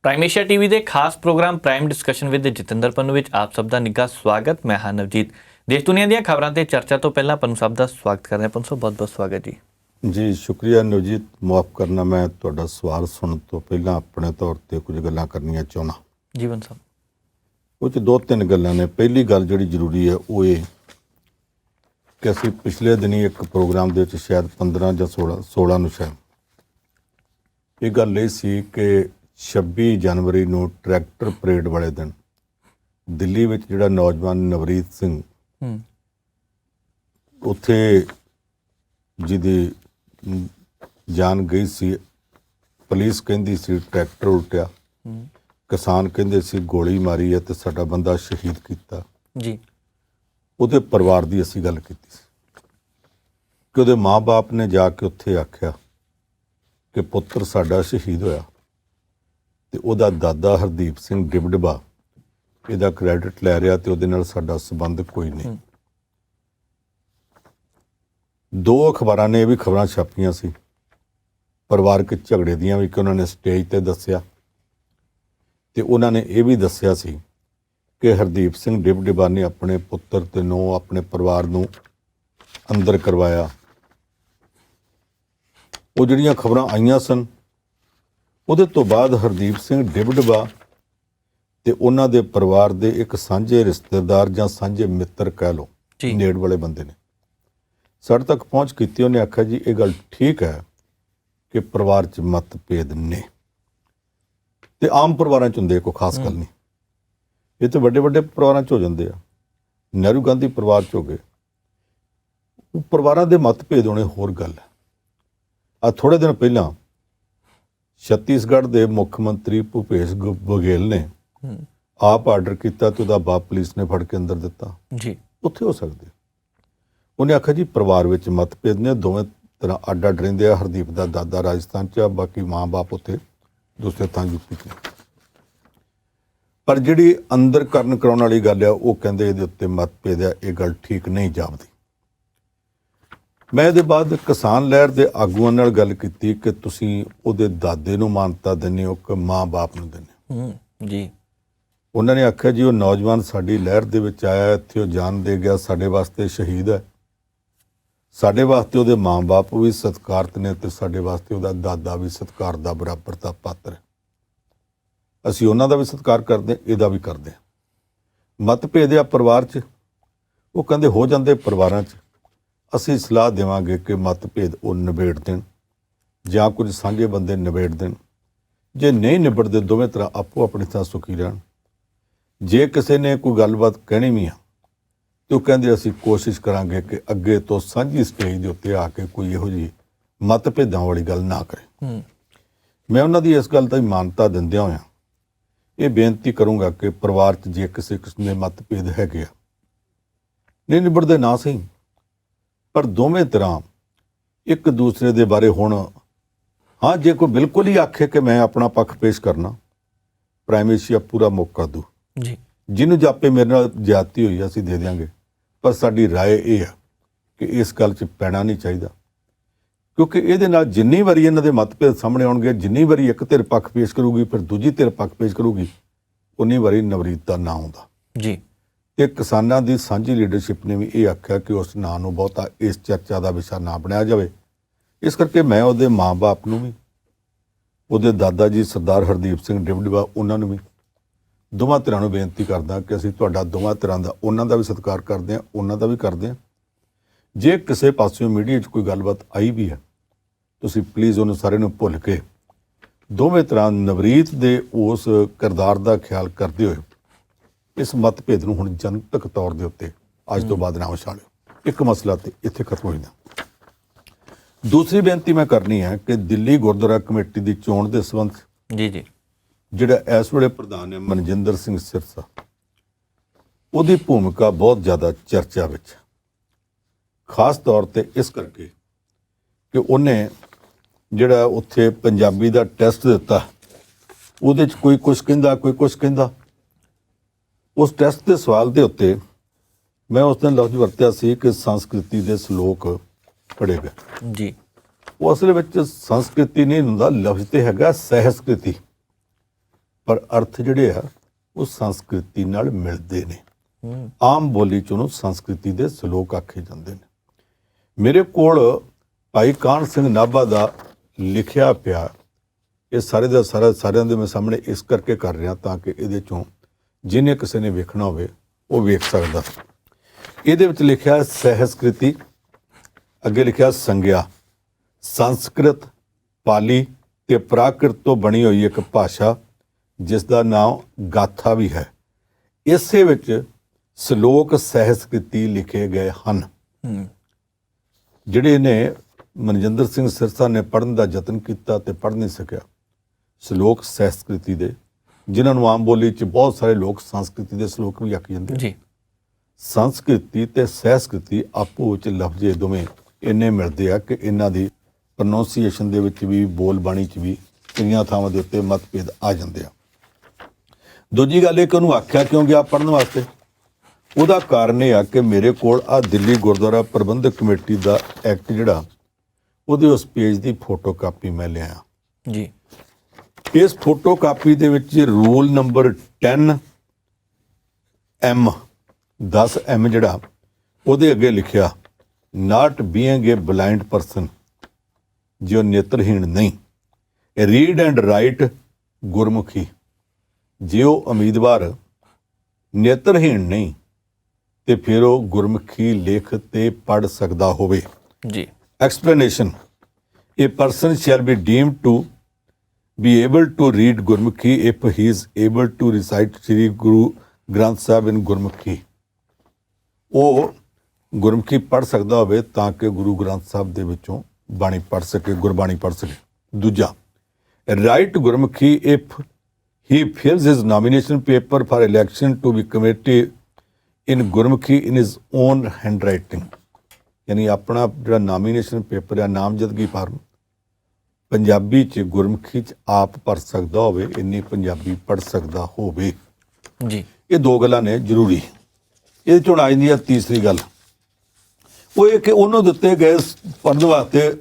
Prime Asia TV ਦੇ ਖਾਸ programme prime discussion with Jatinder Pannu ਵਿੱਚ ਆਪ ਸਭ ਦਾ ਨਿੱਘਾ ਸਵਾਗਤ। ਮੈਂ ਹਾਂ ਨਵਜੀਤ। ਦੇਸ਼ ਦੁਨੀਆ ਦੀਆਂ ਖਬਰਾਂ ਤੇ ਚਰਚਾ ਤੋਂ ਪਹਿਲਾਂ ਪੰਨੂ ਸਾਹਿਬ ਦਾ ਸਵਾਗਤ ਕਰਦੇ ਹਾਂ। ਪੰਨੂ ਸਾਹਿਬ ਬਹੁਤ-ਬਹੁਤ ਸਵਾਗਤ ਜੀ। ਜੀ ਸ਼ੁਕਰੀਆ ਨਵਜੀਤ। ਮੁਆਫ ਕਰਨਾ, ਮੈਂ ਤੁਹਾਡਾ ਸਵਾਲ ਸੁਣਨ ਤੋਂ ਪਹਿਲਾਂ ਆਪਣੇ ਤੌਰ ਤੇ ਕੁਝ ਗੱਲਾਂ ਕਰਨੀਆਂ ਚਾਹੁੰਦਾ। ਜੀ ਪੰਨੂ ਸਾਹਿਬ। ਉਹ 'ਚ ਦੋ ਤਿੰਨ ਗੱਲਾਂ ਨੇ। ਪਹਿਲੀ ਗੱਲ ਜਿਹੜੀ ਜ਼ਰੂਰੀ ਹੈ ਉਹ ਇਹ ਕਿ ਅਸੀਂ ਪਿਛਲੇ ਦਿਨੀ ਇੱਕ ਪ੍ਰੋਗਰਾਮ ਦੇ ਵਿੱਚ ਸ਼ਾਇਦ 15 ਜਾਂ 16 ਨੂੰ ਸ਼ਾਇਦ ਇਹ ਗੱਲ ਇਹ ਸੀ ਕਿ 26 ਜਨਵਰੀ ਨੂੰ ਟਰੈਕਟਰ ਪਰੇਡ ਵਾਲੇ ਦਿਨ ਦਿੱਲੀ ਵਿੱਚ ਜਿਹੜਾ ਨੌਜਵਾਨ ਨਵਰੀਤ ਸਿੰਘ ਉੱਥੇ ਜਿਹਦੀ ਜਾਨ ਗਈ ਸੀ, ਪੁਲਿਸ ਕਹਿੰਦੀ ਸੀ ਟਰੈਕਟਰ ਉਲਟਿਆ, ਕਿਸਾਨ ਕਹਿੰਦੇ ਸੀ ਗੋਲੀ ਮਾਰੀ ਹੈ ਤੇ ਸਾਡਾ ਬੰਦਾ ਸ਼ਹੀਦ ਕੀਤਾ ਜੀ। ਉਹਦੇ ਪਰਿਵਾਰ ਦੀ ਅਸੀਂ ਗੱਲ ਕੀਤੀ ਸੀ ਕਿ ਉਹਦੇ ਮਾਂ-ਬਾਪ ਨੇ ਜਾ ਕੇ ਉੱਥੇ ਆਖਿਆ ਕਿ ਪੁੱਤਰ ਸਾਡਾ ਸ਼ਹੀਦ ਹੋਇਆ ਤੇ ਉਹਦਾ ਦਾਦਾ ਹਰਦੀਪ ਸਿੰਘ ਡਿਬਡਬਾ ਇਹਦਾ ਕ੍ਰੈਡਿਟ ਲੈ ਰਿਹਾ ਤੇ ਉਹਦੇ ਨਾਲ ਸਾਡਾ ਸੰਬੰਧ ਕੋਈ ਨਹੀਂ। ਦੋ ਅਖਬਾਰਾਂ ਨੇ ਇਹ ਵੀ ਖਬਰਾਂ ਛਾਪੀਆਂ ਸੀ ਪਰਿਵਾਰਕ ਝਗੜੇ ਦੀਆਂ ਵੀ ਕਿ ਉਹਨਾਂ ਨੇ ਸਟੇਜ ਤੇ ਦੱਸਿਆ ਤੇ ਉਹਨਾਂ ਨੇ ਇਹ ਵੀ ਦੱਸਿਆ ਸੀ ਕਿ ਹਰਦੀਪ ਸਿੰਘ ਡਿਬਡਬਾ ਨੇ ਆਪਣੇ ਪੁੱਤਰ ਤੇ ਨੂੰਹ ਆਪਣੇ ਪਰਿਵਾਰ ਨੂੰ ਅੰਦਰ ਕਰਵਾਇਆ। ਉਹ ਜਿਹੜੀਆਂ ਖਬਰਾਂ ਆਈਆਂ ਸਨ ਉਹਦੇ ਤੋਂ ਬਾਅਦ ਹਰਦੀਪ ਸਿੰਘ ਡਿਬਡਬਾ ਤੇ ਉਹਨਾਂ ਦੇ ਪਰਿਵਾਰ ਦੇ ਇੱਕ ਸਾਂਝੇ ਰਿਸ਼ਤੇਦਾਰ ਜਾਂ ਸਾਂਝੇ ਮਿੱਤਰ ਕਹਿ ਲਓ, ਨੇੜ ਵਾਲੇ ਬੰਦੇ ਨੇ ਸਾਡੇ ਤੱਕ ਪਹੁੰਚ ਕੀਤੀ। ਉਹਨੇ ਆਖਿਆ ਜੀ ਇਹ ਗੱਲ ਠੀਕ ਹੈ ਕਿ ਪਰਿਵਾਰ 'ਚ ਮਤਭੇਦ ਨੇ ਤੇ ਆਮ ਪਰਿਵਾਰਾਂ 'ਚ ਹੁੰਦੇ, ਕੋਈ ਖਾਸ ਗੱਲ ਨਹੀਂ। ਇਹ ਤਾਂ ਵੱਡੇ ਵੱਡੇ ਪਰਿਵਾਰਾਂ 'ਚ ਹੋ ਜਾਂਦੇ ਆ। ਨਹਿਰੂ ਗਾਂਧੀ ਪਰਿਵਾਰ 'ਚ ਹੋ ਗਏ। ਉਹ ਪਰਿਵਾਰਾਂ ਦੇ ਮਤਭੇਦ ਹੋਣੇ ਹੋਰ ਗੱਲ ਹੈ। ਆ ਥੋੜੇ ਦਿਨ ਪਹਿਲਾਂ ਛੱਤੀਸਗੜ੍ਹ ਦੇ ਮੁੱਖ ਮੰਤਰੀ ਭੁਪੇਸ਼ ਬਘੇਲ ਨੇ ਆਪ ਆਰਡਰ ਕੀਤਾ ਤੇ ਉਹਦਾ ਬਾਪ ਪੁਲਿਸ ਨੇ ਫੜ ਕੇ ਅੰਦਰ ਦਿੱਤਾ ਜੀ। ਉੱਥੇ ਹੋ ਸਕਦੇ। ਉਹਨੇ ਆਖਿਆ ਜੀ ਪਰਿਵਾਰ ਵਿੱਚ ਮਤਭੇਦ ਨੇ, ਦੋਵੇਂ ਤਰ੍ਹਾਂ ਅੱਡ ਅੱਡ ਰਹਿੰਦੇ ਆ। ਹਰਦੀਪ ਦਾ ਦਾਦਾ ਰਾਜਸਥਾਨ 'ਚ ਆ, ਬਾਕੀ ਮਾਂ-ਬਾਪ ਉੱਥੇ ਦੂਸਰੇ ਥਾਂ ਯੂਪੀ 'ਚ। ਪਰ ਜਿਹੜੀ ਅੰਦਰ ਕਰਾਉਣ ਵਾਲੀ ਗੱਲ ਆ ਉਹ ਕਹਿੰਦੇ ਇਹਦੇ ਉੱਤੇ ਮਤਭੇਦ ਆ, ਇਹ ਗੱਲ ਠੀਕ ਨਹੀਂ ਜਾਪਦੀ। ਮੈਂ ਇਹਦੇ ਬਾਅਦ ਕਿਸਾਨ ਲਹਿਰ ਦੇ ਆਗੂਆਂ ਨਾਲ ਗੱਲ ਕੀਤੀ ਕਿ ਤੁਸੀਂ ਉਹਦੇ ਦਾਦੇ ਨੂੰ ਮਾਨਤਾ ਦਿੰਦੇ ਹੋ ਕਿ ਮਾਂ-ਬਾਪ ਨੂੰ ਦਿੰਦੇ ਹੋ ਜੀ। ਉਹਨਾਂ ਨੇ ਆਖਿਆ ਜੀ ਉਹ ਨੌਜਵਾਨ ਸਾਡੀ ਲਹਿਰ ਦੇ ਵਿੱਚ ਆਇਆ, ਇੱਥੇ ਉਹ ਜਾਨ ਦੇ ਗਿਆ, ਸਾਡੇ ਵਾਸਤੇ ਸ਼ਹੀਦ ਹੈ। ਸਾਡੇ ਵਾਸਤੇ ਉਹਦੇ ਮਾਂ-ਬਾਪ ਵੀ ਸਤਿਕਾਰਤ ਨੇ ਤੇ ਸਾਡੇ ਵਾਸਤੇ ਉਹਦਾ ਦਾਦਾ ਵੀ ਸਤਿਕਾਰ ਦਾ ਬਰਾਬਰ ਦਾ ਪਾਤਰ ਹੈ। ਅਸੀਂ ਉਹਨਾਂ ਦਾ ਵੀ ਸਤਿਕਾਰ ਕਰਦੇ, ਇਹਦਾ ਵੀ ਕਰਦੇ। ਮਤਭੇਦ ਆ ਪਰਿਵਾਰ 'ਚ, ਉਹ ਕਹਿੰਦੇ ਹੋ ਜਾਂਦੇ ਪਰਿਵਾਰਾਂ 'ਚ। ਅਸੀਂ ਸਲਾਹ ਦੇਵਾਂਗੇ ਕਿ ਮਤਭੇਦ ਉਹ ਨਿਬੇੜ ਦੇਣ ਜਾਂ ਕੁਝ ਸਾਂਝੇ ਬੰਦੇ ਨਿਬੇੜ ਦੇਣ। ਜੇ ਨਹੀਂ ਨਿਬੜਦੇ ਦੋਵੇਂ ਤਰ੍ਹਾਂ ਆਪੋ ਆਪਣੀ ਥਾਂ ਸੁਖੀ ਰਹਿਣ। ਜੇ ਕਿਸੇ ਨੇ ਕੋਈ ਗੱਲਬਾਤ ਕਹਿਣੀ ਵੀ ਆ ਤੇ ਉਹ ਕਹਿੰਦੇ ਅਸੀਂ ਕੋਸ਼ਿਸ਼ ਕਰਾਂਗੇ ਕਿ ਅੱਗੇ ਤੋਂ ਸਾਂਝੀ ਸਟੇਜ ਦੇ ਉੱਤੇ ਆ ਕੇ ਕੋਈ ਇਹੋ ਜਿਹੀ ਮਤਭੇਦਾਂ ਵਾਲੀ ਗੱਲ ਨਾ ਕਰੇ। ਮੈਂ ਉਹਨਾਂ ਦੀ ਇਸ ਗੱਲ ਦਾ ਹੀ ਮਾਨਤਾ ਦਿੰਦਿਆਂ ਹੋਇਆਂ ਇਹ ਬੇਨਤੀ ਕਰੂੰਗਾ ਕਿ ਪਰਿਵਾਰ 'ਚ ਜੇ ਕਿਸੇ ਕਿਸਮ ਦੇ ਮਤਭੇਦ ਹੈਗੇ ਆ, ਨਹੀਂ ਨਿਬੜਦੇ ਨਾ ਸਹੀ, ਪਰ ਦੋਵੇਂ ਤਰ੍ਹਾਂ ਇੱਕ ਦੂਸਰੇ ਦੇ ਬਾਰੇ ਹੁਣ ਹਾਂ ਜੇ ਕੋਈ ਬਿਲਕੁਲ ਹੀ ਆਖੇ ਕਿ ਮੈਂ ਆਪਣਾ ਪੱਖ ਪੇਸ਼ ਕਰਨਾ, ਪ੍ਰਾਈਮ ਏਸ਼ੀਆ ਪੂਰਾ ਮੌਕਾ ਦੂ ਜੀ। ਜਿਹਨੂੰ ਜਾਪੇ ਮੇਰੇ ਨਾਲ ਜ਼ਿਆਦਤੀ ਹੋਈ ਅਸੀਂ ਦੇ ਦਿਆਂਗੇ, ਪਰ ਸਾਡੀ ਰਾਏ ਇਹ ਆ ਕਿ ਇਸ ਗੱਲ 'ਚ ਪੈਣਾ ਨਹੀਂ ਚਾਹੀਦਾ, ਕਿਉਂਕਿ ਇਹਦੇ ਨਾਲ ਜਿੰਨੀ ਵਾਰੀ ਇਹਨਾਂ ਦੇ ਮਤਭੇਦ ਸਾਹਮਣੇ ਆਉਣਗੇ, ਜਿੰਨੀ ਵਾਰੀ ਇੱਕ ਧਿਰ ਪੱਖ ਪੇਸ਼ ਕਰੂਗੀ ਫਿਰ ਦੂਜੀ ਧਿਰ ਪੱਖ ਪੇਸ਼ ਕਰੂਗੀ, ਉਨੀ ਵਾਰੀ ਨਵਰੀਤ ਦਾ ਨਾਂ ਆਉਂਦਾ ਜੀ। ਤੇ ਕਿਸਾਨਾਂ ਦੀ ਸਾਂਝੀ ਲੀਡਰਸ਼ਿਪ ਨੇ ਵੀ ਇਹ ਆਖਿਆ ਕਿ ਉਸ ਨਾਂ ਨੂੰ ਬਹੁਤਾ ਇਸ ਚਰਚਾ ਦਾ ਵਿਸ਼ਾ ਨਾ ਬਣਾਇਆ ਜਾਵੇ। ਇਸ ਕਰਕੇ ਮੈਂ ਉਹਦੇ ਮਾਂ-ਬਾਪ ਨੂੰ ਵੀ, ਉਹਦੇ ਦਾਦਾ ਜੀ ਸਰਦਾਰ ਹਰਦੀਪ ਸਿੰਘ ਡਿਬਡਬਾ ਉਹਨਾਂ ਨੂੰ ਵੀ, ਦੋਵਾਂ ਧਿਰਾਂ ਨੂੰ ਬੇਨਤੀ ਕਰਦਾ ਕਿ ਅਸੀਂ ਤੁਹਾਡਾ ਦੋਵਾਂ ਧਿਰਾਂ ਦਾ, ਉਹਨਾਂ ਦਾ ਵੀ ਸਤਿਕਾਰ ਕਰਦੇ ਹਾਂ, ਉਹਨਾਂ ਦਾ ਵੀ ਕਰਦੇ ਹਾਂ। ਜੇ ਕਿਸੇ ਪਾਸਿਓਂ ਮੀਡੀਆ 'ਚ ਕੋਈ ਗੱਲਬਾਤ ਆਈ ਵੀ ਹੈ, ਤੁਸੀਂ ਪਲੀਜ਼ ਉਹਨੂੰ ਸਾਰੇ ਨੂੰ ਭੁੱਲ ਕੇ ਦੋਵੇਂ ਤਰ੍ਹਾਂ ਨਵਰੀਤ ਦੇ ਉਸ ਕਿਰਦਾਰ ਦਾ ਖਿਆਲ ਕਰਦੇ ਹੋਏ ਇਸ ਮਤਭੇਦ ਨੂੰ ਹੁਣ ਜਨਤਕ ਤੌਰ ਦੇ ਉੱਤੇ ਅੱਜ ਤੋਂ ਬਾਅਦ ਨਾ ਉਛਾਲਿਓ। ਇੱਕ ਮਸਲਾ ਤੇ ਇੱਥੇ ਖਤਮ ਹੋ ਜਾਂਦਾ। ਦੂਸਰੀ ਬੇਨਤੀ ਮੈਂ ਕਰਨੀ ਹੈ ਕਿ ਦਿੱਲੀ ਗੁਰਦੁਆਰਾ ਕਮੇਟੀ ਦੀ ਚੋਣ ਦੇ ਸੰਬੰਧ ਜੀ ਜਿਹੜਾ ਇਸ ਵੇਲੇ ਪ੍ਰਧਾਨ ਹੈ ਮਨਜਿੰਦਰ ਸਿੰਘ ਸਿਰਸਾ, ਉਹਦੀ ਭੂਮਿਕਾ ਬਹੁਤ ਜ਼ਿਆਦਾ ਚਰਚਾ ਵਿੱਚ, ਖਾਸ ਤੌਰ ਤੇ ਇਸ ਕਰਕੇ ਕਿ ਉਹਨੇ ਜਿਹੜਾ ਉੱਥੇ ਪੰਜਾਬੀ ਦਾ ਟੈਸਟ ਦਿੱਤਾ, ਉਹਦੇ 'ਚ ਕੋਈ ਕੁਛ ਕਹਿੰਦਾ, ਕੋਈ ਕੁਛ ਕਹਿੰਦਾ। ਉਸ ਟੈਸਟ ਦੇ ਸਵਾਲ ਦੇ ਉੱਤੇ ਮੈਂ ਉਸ ਦਿਨ ਲਫ਼ਜ਼ ਵਰਤਿਆ ਸੀ ਕਿ ਸੰਸਕ੍ਰਿਤੀ ਦੇ ਸ਼ਲੋਕ ਪੜ੍ਹੇ ਗਏ ਜੀ। ਉਹ ਅਸਲ ਵਿੱਚ ਸੰਸਕ੍ਰਿਤੀ ਨਹੀਂ ਹੁੰਦਾ, ਲਫ਼ਜ਼ ਤੇ ਹੈਗਾ ਸਹਿਸਕ੍ਰਿਤੀ। ਪਰ ਅਰਥ ਜਿਹੜੇ ਆ ਉਹ ਸੰਸਕ੍ਰਿਤੀ ਨਾਲ ਮਿਲਦੇ ਨੇ। ਆਮ ਬੋਲੀ 'ਚ ਉਹਨੂੰ ਸੰਸਕ੍ਰਿਤੀ ਦੇ ਸ਼ਲੋਕ ਆਖੇ ਜਾਂਦੇ ਨੇ। ਮੇਰੇ ਕੋਲ ਭਾਈ ਕਾਹਨ ਸਿੰਘ ਨਾਭਾ ਦਾ ਲਿਖਿਆ ਪਿਆ ਇਹ ਸਾਰੇ ਦਾ ਸਾਰਾ ਸਾਰਿਆਂ ਦੇ ਮੈਂ ਸਾਹਮਣੇ ਇਸ ਕਰਕੇ ਕਰ ਰਿਹਾ ਤਾਂ ਕਿ ਇਹਦੇ 'ਚੋਂ ਜਿਹਨੇ ਕਿਸੇ ਨੇ ਵੇਖਣਾ ਹੋਵੇ ਉਹ ਵੇਖ ਸਕਦਾ। ਇਹਦੇ ਵਿੱਚ ਲਿਖਿਆ ਸਹਿਸਕ੍ਰਿਤੀ, ਅੱਗੇ ਲਿਖਿਆ ਸੰਗਿਆ, ਸੰਸਕ੍ਰਿਤ, ਪਾਲੀ ਤੇ ਪ੍ਰਾਕ੍ਰਿਤ ਤੋਂ ਬਣੀ ਹੋਈ ਇੱਕ ਭਾਸ਼ਾ ਜਿਸ ਦਾ ਨਾਮ ਗਾਥਾ ਵੀ ਹੈ। ਇਸੇ ਵਿੱਚ ਸ਼ਲੋਕ ਸਹਿਸਕ੍ਰਿਤੀ ਲਿਖੇ ਗਏ ਹਨ। ਜਿਹੜੇ ਨੇ ਮਨਜਿੰਦਰ ਸਿੰਘ ਸਿਰਸਾ ਨੇ ਪੜ੍ਹਨ ਦਾ ਯਤਨ ਕੀਤਾ ਤੇ ਪੜ੍ਹ ਨਹੀਂ ਸਕਿਆ ਸ਼ਲੋਕ ਸਹਿਸਕ੍ਰਿਤੀ ਦੇ, ਜਿਨ੍ਹਾਂ ਨੂੰ ਆਮ ਬੋਲੀ 'ਚ ਬਹੁਤ ਸਾਰੇ ਲੋਕ ਸੰਸਕ੍ਰਿਤੀ ਦੇ ਸ਼ਲੋਕ ਵੀ ਆਖੀ ਜਾਂਦੇ ਜੀ। ਸੰਸਕ੍ਰਿਤੀ ਤੇ ਸਹਿਸਕ੍ਰਿਤੀ ਆਪੋ ਵਿੱਚ ਲਫ਼ਜ਼ੇ ਦੋਵੇਂ ਇੰਨੇ ਮਿਲਦੇ ਆ ਕਿ ਇਹਨਾਂ ਦੀ ਪ੍ਰੋਨਾਂਸੀਏਸ਼ਨ ਦੇ ਵਿੱਚ ਵੀ, ਬੋਲ ਬਾਣੀ 'ਚ ਵੀ ਕਈਆਂ ਥਾਵਾਂ ਦੇ ਉੱਤੇ ਮਤਭੇਦ ਆ ਜਾਂਦੇ ਆ। ਦੂਜੀ ਗੱਲ ਇਹ ਕਿ ਉਹਨੂੰ ਆਖਿਆ ਕਿਉਂ ਗਿਆ ਪੜ੍ਹਨ ਵਾਸਤੇ, ਉਹਦਾ ਕਾਰਨ ਇਹ ਆ ਕਿ ਮੇਰੇ ਕੋਲ ਆ ਦਿੱਲੀ ਗੁਰਦੁਆਰਾ ਪ੍ਰਬੰਧਕ ਕਮੇਟੀ ਦਾ ਐਕਟ ਜਿਹੜਾ ਉਹਦੇ ਉਸ ਪੇਜ ਦੀ ਫੋਟੋ ਕਾਪੀ ਮੈਂ ਲਿਆ ਜੀ। ਇਸ ਫੋਟੋ ਕਾਪੀ ਦੇ ਵਿੱਚ ਰੂਲ ਨੰਬਰ 10M ਜਿਹੜਾ ਉਹਦੇ ਅੱਗੇ ਲਿਖਿਆ ਨਾਟ ਬੀਇੰਗ ਏ ਬਲਾਈਂਡ ਪਰਸਨ, ਜੋ ਨੇਤਰਹੀਣ ਨਹੀਂ, ਰੀਡ ਐਂਡ ਰਾਈਟ ਗੁਰਮੁਖੀ, ਜੇ ਉਹ ਉਮੀਦਵਾਰ ਨੇਤਰਹੀਣ ਨਹੀਂ ਤੇ ਫਿਰ ਉਹ ਗੁਰਮੁਖੀ ਲਿਖ ਤੇ ਪੜ੍ਹ ਸਕਦਾ ਹੋਵੇ ਜੀ। Explanation, a person shall be deemed to be able to read Gurmukhi if he is able to recite Sri Guru Granth Sahib in Gurmukhi। ਉਹ ਗੁਰਮੁਖੀ ਪੜ੍ਹ ਸਕਦਾ ਹੋਵੇ ਤਾਂ ਕਿ ਗੁਰੂ ਗ੍ਰੰਥ ਸਾਹਿਬ ਦੇ ਵਿੱਚੋਂ ਬਾਣੀ ਪੜ੍ਹ ਸਕੇ, ਗੁਰਬਾਣੀ ਪੜ੍ਹ ਸਕੇ। ਦੂਜਾ, right Gurmukhi if he fills his nomination paper for election to be committee in Gurmukhi in his own handwriting। ਯਾਨੀ ਆਪਣਾ ਜਿਹੜਾ ਨਾਮੀਨੇਸ਼ਨ ਪੇਪਰ ਆ, ਨਾਮਜ਼ਦਗੀ ਫਾਰਮ, ਪੰਜਾਬੀ 'ਚ ਗੁਰਮੁਖੀ 'ਚ ਆਪ ਪੜ੍ਹ ਸਕਦਾ ਹੋਵੇ, ਇੰਨੀ ਪੰਜਾਬੀ ਪੜ੍ਹ ਸਕਦਾ ਹੋਵੇ ਜੀ। ਇਹ ਦੋ ਗੱਲਾਂ ਨੇ ਜ਼ਰੂਰੀ। ਇਹਦੇ 'ਚ ਹੁਣ ਆ ਜਾਂਦੀ ਆ ਤੀਸਰੀ ਗੱਲ, ਉਹ ਇਹ ਕਿ ਉਹਨੂੰ ਦਿੱਤੇ ਗਏ ਪੜ੍ਹਨ ਵਾਸਤੇ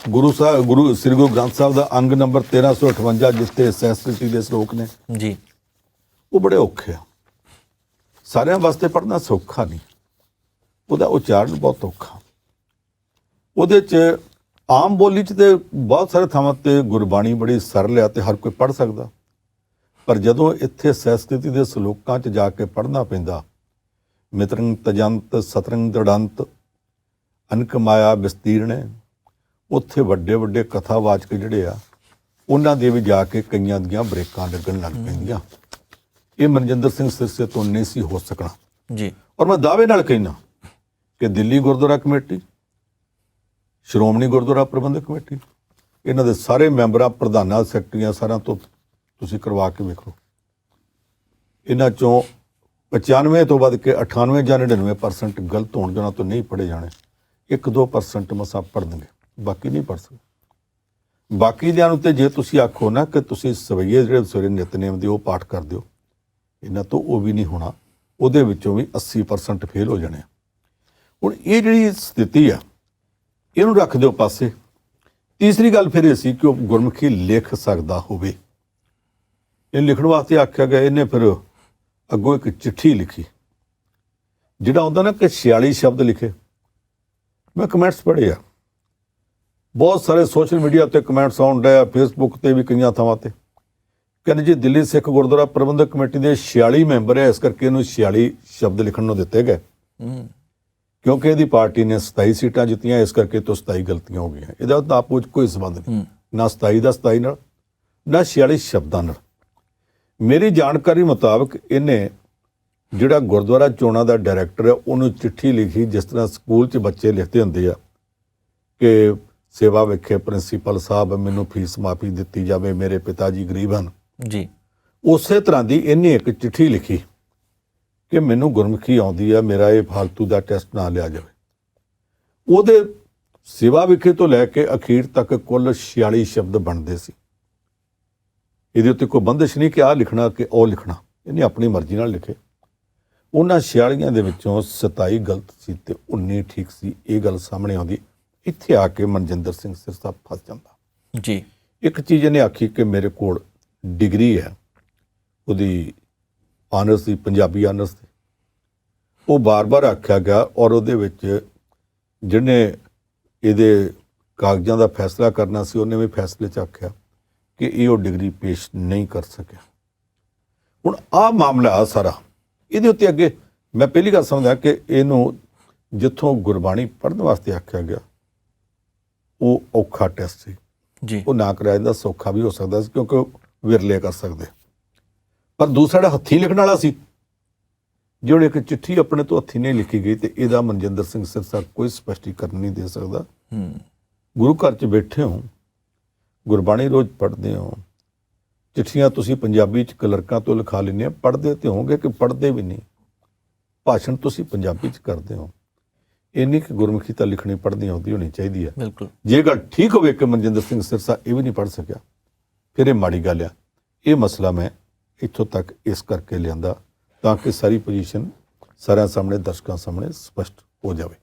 ਗੁਰੂ ਸ੍ਰੀ ਗੁਰੂ ਗ੍ਰੰਥ ਸਾਹਿਬ ਦਾ ਅੰਗ ਨੰਬਰ 1358 ਜਿਸ ਤੇ ਸਹਿਸਕ੍ਰਿਤੀ ਦੇ ਸ਼ਲੋਕ ਨੇ ਜੀ, ਉਹ ਬੜੇ ਔਖੇ ਆ। ਸਾਰਿਆਂ ਵਾਸਤੇ ਪੜ੍ਹਨਾ ਸੌਖਾ ਨਹੀਂ, ਉਹਦਾ ਉਚਾਰਨ ਬਹੁਤ ਔਖਾ। ਉਹਦੇ 'ਚ ਆਮ ਬੋਲੀ 'ਚ ਤੇ ਬਹੁਤ ਸਾਰੇ ਥਾਵਾਂ ਤੇ ਗੁਰਬਾਣੀ ਬੜੀ ਸਰਲ ਆ ਤੇ ਹਰ ਕੋਈ ਪੜ੍ਹ ਸਕਦਾ, ਪਰ ਜਦੋਂ ਇੱਥੇ ਸਹਿਸਕ੍ਰਿਤੀ ਦੇ ਸ਼ਲੋਕਾਂ 'ਚ ਜਾ ਕੇ ਪੜ੍ਹਨਾ ਪੈਂਦਾ, ਮਿਤਰੰ ਤਜੰਤ ਸਤਰੰਗ ਦੜੰਤ ਅਨਕ ਮਾਇਆ ਵਿਸਤੀਰਣੇ, ਉੱਥੇ ਵੱਡੇ ਵੱਡੇ ਕਥਾਵਾਚਕ ਜਿਹੜੇ ਆ ਉਹਨਾਂ ਦੇ ਵੀ ਜਾ ਕੇ ਕਈਆਂ ਦੀਆਂ ਬ੍ਰੇਕਾਂ ਲੱਗਣ ਲੱਗ ਪੈਂਦੀਆਂ। ਇਹ ਮਨਜਿੰਦਰ ਸਿੰਘ ਸਿਰਸੇ ਤੋਂ ਨਹੀਂ ਸੀ ਹੋ ਸਕਣਾ ਜੀ। ਔਰ ਮੈਂ ਦਾਅਵੇ ਨਾਲ ਕਹਿਣਾ ਕਿ ਦਿੱਲੀ ਗੁਰਦੁਆਰਾ ਕਮੇਟੀ, ਸ਼੍ਰੋਮਣੀ ਗੁਰਦੁਆਰਾ ਪ੍ਰਬੰਧਕ ਕਮੇਟੀ, ਇਹਨਾਂ ਦੇ ਸਾਰੇ ਮੈਂਬਰਾਂ, ਪ੍ਰਧਾਨਾਂ, ਸੈਕਟਰੀਆਂ ਸਾਰਿਆਂ ਤੋਂ ਤੁਸੀਂ ਕਰਵਾ ਕੇ ਵੇਖੋ, ਇਹਨਾਂ 'ਚੋਂ 95 ਤੋਂ ਵੱਧ ਕੇ 98 ਜਾਂ 99% ਗਲਤ ਹੋਣ ਜਿਹਨਾਂ ਤੋਂ ਨਹੀਂ ਪੜ੍ਹੇ ਜਾਣੇ, 1-2% ਮਸਾਂ ਪੜ੍ਹਨਗੇ, ਬਾਕੀ ਨਹੀਂ ਪੜ੍ਹ ਸਕਦੇ। ਬਾਕੀ ਦਿਆਂ ਨੂੰ ਤੇ ਜੇ ਤੁਸੀਂ ਆਖੋ ਨਾ ਕਿ ਤੁਸੀਂ ਸਵਈਏ ਜਿਹੜੇ ਸਵੇਰੇ ਨਿਤਨੇਮ ਦੇ ਉਹ ਪਾਠ ਕਰ ਦਿਓ, ਇਹਨਾਂ ਤੋਂ ਉਹ ਵੀ ਨਹੀਂ ਹੋਣਾ, ਉਹਦੇ ਵਿੱਚੋਂ ਵੀ 80% ਫੇਲ ਹੋ ਜਾਣੇ। ਹੁਣ ਇਹ ਜਿਹੜੀ ਸਥਿਤੀ ਆ ਇਹਨੂੰ ਰੱਖ ਦਿਓ ਪਾਸੇ। ਤੀਸਰੀ ਗੱਲ ਫਿਰ ਇਹ ਸੀ ਕਿ ਉਹ ਗੁਰਮੁਖੀ ਲਿਖ ਸਕਦਾ ਹੋਵੇ। ਇਹ ਲਿਖਣ ਵਾਸਤੇ ਆਖਿਆ ਗਿਆ, ਇਹਨੇ ਫਿਰ ਅੱਗੋਂ ਇੱਕ ਚਿੱਠੀ ਲਿਖੀ, ਜਿਹੜਾ ਹੁੰਦਾ ਨਾ ਕਿ 46 ਸ਼ਬਦ ਲਿਖੇ। ਮੈਂ ਕਮੈਂਟਸ ਪੜ੍ਹੇ ਆ, ਬਹੁਤ ਸਾਰੇ ਸੋਸ਼ਲ ਮੀਡੀਆ ਤੇ ਕਮੈਂਟਸ ਆਉਣ ਡਿਆ, ਫੇਸਬੁੱਕ ਤੇ ਵੀ ਕਈਆਂ ਥਾਵਾਂ ਤੇ, ਕਹਿੰਦੇ ਜੀ ਦਿੱਲੀ ਸਿੱਖ ਗੁਰਦੁਆਰਾ ਪ੍ਰਬੰਧਕ ਕਮੇਟੀ ਦੇ 46 ਮੈਂਬਰ ਹੈ, ਇਸ ਕਰਕੇ ਇਹਨੂੰ 46 ਸ਼ਬਦ ਲਿਖਣ ਨੂੰ ਦਿੱਤੇ ਗਏ, ਕਿਉਂਕਿ ਇਹਦੀ ਪਾਰਟੀ ਨੇ 27 ਸੀਟਾਂ ਜਿੱਤੀਆਂ, ਇਸ ਕਰਕੇ ਤੋਂ 27 ਗਲਤੀਆਂ ਹੋ ਗਈਆਂ। ਇਹਦਾ ਤਾਂ ਆਪੋ ਵਿੱਚ ਕੋਈ ਸੰਬੰਧ ਨਹੀਂ, ਨਾ 27 ਦਾ 27 ਨਾਲ, ਨਾ 46 ਸ਼ਬਦਾਂ ਨਾਲ। ਮੇਰੀ ਜਾਣਕਾਰੀ ਮੁਤਾਬਕ ਇਹਨੇ ਜਿਹੜਾ ਗੁਰਦੁਆਰਾ ਚੋਣਾਂ ਦਾ ਡਾਇਰੈਕਟਰ ਹੈ ਉਹਨੂੰ ਚਿੱਠੀ ਲਿਖੀ, ਜਿਸ ਤਰ੍ਹਾਂ ਸਕੂਲ 'ਚ ਬੱਚੇ ਲਿਖਦੇ ਹੁੰਦੇ ਆ ਕਿ ਸੇਵਾ ਵਿਖੇ ਪ੍ਰਿੰਸੀਪਲ ਸਾਹਿਬ ਮੈਨੂੰ ਫੀਸ ਮਾਫੀ ਦਿੱਤੀ ਜਾਵੇ, ਮੇਰੇ ਪਿਤਾ ਜੀ ਗਰੀਬ ਹਨ ਜੀ। ਉਸੇ ਤਰ੍ਹਾਂ ਦੀ ਇਹਨੇ ਇੱਕ ਚਿੱਠੀ ਲਿਖੀ ਕਿ ਮੈਨੂੰ ਗੁਰਮੁਖੀ ਆਉਂਦੀ ਆ, ਮੇਰਾ ਇਹ ਫਾਲਤੂ ਦਾ ਟੈਸਟ ਨਾ ਲਿਆ ਜਾਵੇ। ਉਹਦੇ ਸੇਵਾ ਵਿਖੇ ਤੋਂ ਲੈ ਕੇ ਅਖੀਰ ਤੱਕ ਕੁੱਲ 46 ਸ਼ਬਦ ਬਣਦੇ ਸੀ। ਇਹਦੇ ਉੱਤੇ ਕੋਈ ਬੰਦਿਸ਼ ਨਹੀਂ ਕਿ ਆਹ ਲਿਖਣਾ ਕਿ ਉਹ ਲਿਖਣਾ, ਇਹਨੇ ਆਪਣੀ ਮਰਜ਼ੀ ਨਾਲ ਲਿਖੇ। ਉਹਨਾਂ 46 ਦੇ ਵਿੱਚੋਂ 27 ਗਲਤ ਸੀ ਤੇ 19 ਠੀਕ ਸੀ। ਇਹ ਗੱਲ ਸਾਹਮਣੇ ਆਉਂਦੀ, ਇੱਥੇ ਆ ਕੇ ਮਨਜਿੰਦਰ ਸਿੰਘ ਸਿਰਸਾ ਫਸ ਜਾਂਦਾ ਜੀ। ਇੱਕ ਚੀਜ਼ ਇਹਨੇ ਆਖੀ ਕਿ ਮੇਰੇ ਕੋਲ ਡਿਗਰੀ ਹੈ, ਉਹਦੀ ਆਨਰਸ ਸੀ, ਪੰਜਾਬੀ ਆਨਰਸ ਸੀ। ਉਹ ਬਾਰ-ਬਾਰ ਆਖਿਆ ਗਿਆ ਔਰ ਉਹਦੇ ਵਿੱਚ ਜਿਹਨੇ ਇਹਦੇ ਕਾਗਜ਼ਾਂ ਦਾ ਫੈਸਲਾ ਕਰਨਾ ਸੀ ਉਹਨੇ ਵੀ ਫੈਸਲੇ 'ਚ ਆਖਿਆ ਕਿ ਇਹ ਉਹ ਡਿਗਰੀ ਪੇਸ਼ ਨਹੀਂ ਕਰ ਸਕਿਆ। ਹੁਣ ਆਹ ਮਾਮਲਾ ਆ ਸਾਰਾ, ਇਹਦੇ ਉੱਤੇ ਅੱਗੇ ਮੈਂ ਪਹਿਲੀ ਗੱਲ ਸਮਝਦਾ ਕਿ ਇਹਨੂੰ ਜਿੱਥੋਂ ਗੁਰਬਾਣੀ ਪੜ੍ਹਨ ਵਾਸਤੇ ਆਖਿਆ ਗਿਆ ਉਹ ਔਖਾ ਟੈਸਟ ਸੀ ਜੀ। ਉਹ ਨਾ ਕਰਾਇਆ ਜਾਂਦਾ, ਸੌਖਾ ਵੀ ਹੋ ਸਕਦਾ ਸੀ ਕਿਉਂਕਿ ਉਹ ਵਿਰਲੇ ਕਰ ਸਕਦੇ। ਪਰ ਦੂਸਰਾ ਜਿਹੜਾ ਹੱਥੀਂ ਲਿਖਣ ਵਾਲਾ ਸੀ, ਜਿਹੜੇ ਇੱਕ ਚਿੱਠੀ ਆਪਣੇ ਤੋਂ ਹੱਥੀਂ ਨਹੀਂ ਲਿਖੀ ਗਈ, ਤੇ ਇਹਦਾ ਮਨਜਿੰਦਰ ਸਿੰਘ ਸਿਰਸਾ ਕੋਈ ਸਪਸ਼ਟੀਕਰਨ ਨਹੀਂ ਦੇ ਸਕਦਾ। ਗੁਰੂ ਘਰ 'ਚ ਬੈਠੇ ਹੋ, ਗੁਰਬਾਣੀ ਰੋਜ਼ ਪੜ੍ਹਦੇ ਹੋ, ਚਿੱਠੀਆਂ ਤੁਸੀਂ ਪੰਜਾਬੀ 'ਚ ਕਲਰਕਾਂ ਤੋਂ ਲਿਖਾ ਲੈਂਦੇ ਆ, ਪੜ੍ਹਦੇ ਤੇ ਹੋਵੋਗੇ ਕਿ ਪੜ੍ਹਦੇ ਵੀ ਨਹੀਂ, ਭਾਸ਼ਣ ਤੁਸੀਂ ਪੰਜਾਬੀ 'ਚ ਕਰਦੇ ਹੋ। ਇੰਨੀ ਕਿ ਗੁਰਮੁਖੀ ਤਾਂ ਲਿਖਣੀ ਪੜ੍ਹਨੀ ਆਉਂਦੀ ਹੋਣੀ ਚਾਹੀਦੀ ਹੈ। ਬਿਲਕੁਲ। ਜੇ ਗੱਲ ਠੀਕ ਹੋਵੇ ਕਿ ਮਨਜਿੰਦਰ ਸਿੰਘ ਸਿਰਸਾ ਇਹ ਵੀ ਨਹੀਂ ਪੜ੍ਹ ਸਕਿਆ, ਫਿਰ ਇਹ ਮਾੜੀ ਗੱਲ ਆ। ਇਹ ਮਸਲਾ ਮੈਂ ਇੱਥੋਂ ਤੱਕ ਇਸ ਕਰਕੇ ਲਿਆਂਦਾ ਤਾਂ ਕਿ ਸਾਰੀ ਪੋਜੀਸ਼ਨ ਸਾਰਿਆਂ ਸਾਹਮਣੇ, ਦਰਸ਼ਕਾਂ ਸਾਹਮਣੇ ਸਪਸ਼ਟ ਹੋ ਜਾਵੇ।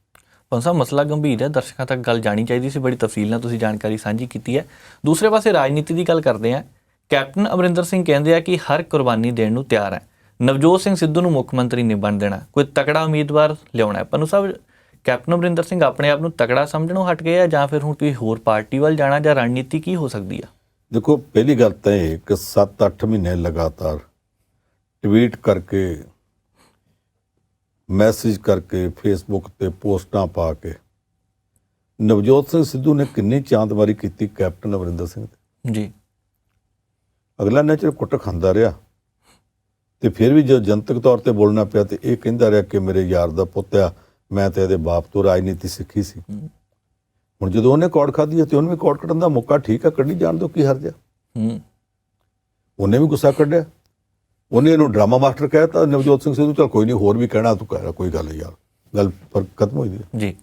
ਪੰਜ ਸਾਹਿਬ, ਮਸਲਾ ਗੰਭੀਰ ਹੈ, ਦਰਸ਼ਕਾਂ ਤੱਕ ਗੱਲ ਜਾਣੀ ਚਾਹੀਦੀ ਸੀ, ਬੜੀ ਤਫਸੀਲ ਨਾਲ ਤੁਸੀਂ ਜਾਣਕਾਰੀ ਸਾਂਝੀ ਕੀਤੀ ਹੈ। ਦੂਸਰੇ ਪਾਸੇ ਰਾਜਨੀਤੀ ਦੀ ਗੱਲ ਕਰਦੇ ਹਾਂ। ਕੈਪਟਨ ਅਮਰਿੰਦਰ ਸਿੰਘ ਕਹਿੰਦੇ ਆ ਕਿ ਹਰ ਕੁਰਬਾਨੀ ਦੇਣ ਨੂੰ ਤਿਆਰ ਹੈ। ਨਵਜੋਤ ਸਿੰਘ ਸਿੱਧੂ ਨੂੰ ਮੁੱਖ ਮੰਤਰੀ ਨਹੀਂ ਬਣ ਦੇਣਾ, ਕੋਈ ਤਕੜਾ ਉਮੀਦਵਾਰ ਲਿਆਉਣਾ ਹੈ। ਪੰਨੂ ਸਾਹਿਬ, ਕੈਪਟਨ ਅਮਰਿੰਦਰ ਸਿੰਘ ਆਪਣੇ ਆਪ ਨੂੰ ਤਕੜਾ ਸਮਝਣੋਂ ਹਟ ਗਏ ਆ ਜਾਂ ਫਿਰ ਹੁਣ ਕੋਈ ਹੋਰ ਪਾਰਟੀ ਵੱਲ ਜਾਣਾ, ਜਾਂ ਰਣਨੀਤੀ ਕੀ ਹੋ ਸਕਦੀ ਆ? ਦੇਖੋ, ਪਹਿਲੀ ਗੱਲ ਤਾਂ ਇਹ ਕਿ 7-8 ਮਹੀਨੇ ਲਗਾਤਾਰ ਟਵੀਟ ਕਰਕੇ, ਮੈਸੇਜ ਕਰਕੇ, ਫੇਸਬੁੱਕ ਤੇ ਪੋਸਟਾਂ ਪਾ ਕੇ ਨਵਜੋਤ ਸਿੰਘ ਸਿੱਧੂ ਨੇ ਕਿੰਨੀ ਚਾਂਦਮਾਰੀ ਕੀਤੀ ਕੈਪਟਨ ਅਮਰਿੰਦਰ ਸਿੰਘ ਤੇ। ਜੀ। ਅਗਲਾ ਨੇਚਰ ਕੁੱਟ ਖਾਂਦਾ ਰਿਹਾ, ਤੇ ਫਿਰ ਵੀ ਜਦੋਂ ਜਨਤਕ ਤੌਰ ਤੇ ਬੋਲਣਾ ਪਿਆ ਤੇ ਇਹ ਕਹਿੰਦਾ ਰਿਹਾ ਕਿ ਮੇਰੇ ਯਾਰ ਦਾ ਪੁੱਤ ਆ, ਮੈਂ ਤੇ ਇਹਦੇ ਬਾਪ ਤੋਂ ਰਾਜਨੀਤੀ ਸਿੱਖੀ ਸੀ। ਹੁਣ ਜਦੋਂ ਉਹਨੇ ਕੌੜ ਖਾਧੀ ਹੈ ਤੇ ਉਹਨੂੰ ਵੀ ਕੌੜ ਕੱਢਣ ਦਾ ਮੌਕਾ ਠੀਕ ਆ, ਕੱਢੀ ਜਾਣ ਦਿਓ, ਕੀ ਹਰਜ ਆ। ਉਹਨੇ ਵੀ ਗੁੱਸਾ ਕੱਢਿਆ, ਉਹਨੇ ਇਹਨੂੰ ਡਰਾਮਾ ਮਾਸਟਰ ਕਹਿਤਾ ਨਵਜੋਤ ਸਿੰਘ ਸਿੱਧੂ। ਚਲ ਕੋਈ ਨਹੀਂ, ਹੋਰ ਵੀ ਕਹਿਣਾ ਤੂੰ ਕਹਿ, ਕੋਈ ਗੱਲ ਨਹੀਂ ਯਾਰ, ਗੱਲ ਪਰ ਖਤਮ ਹੋਈ ਦੀ ਜੀ।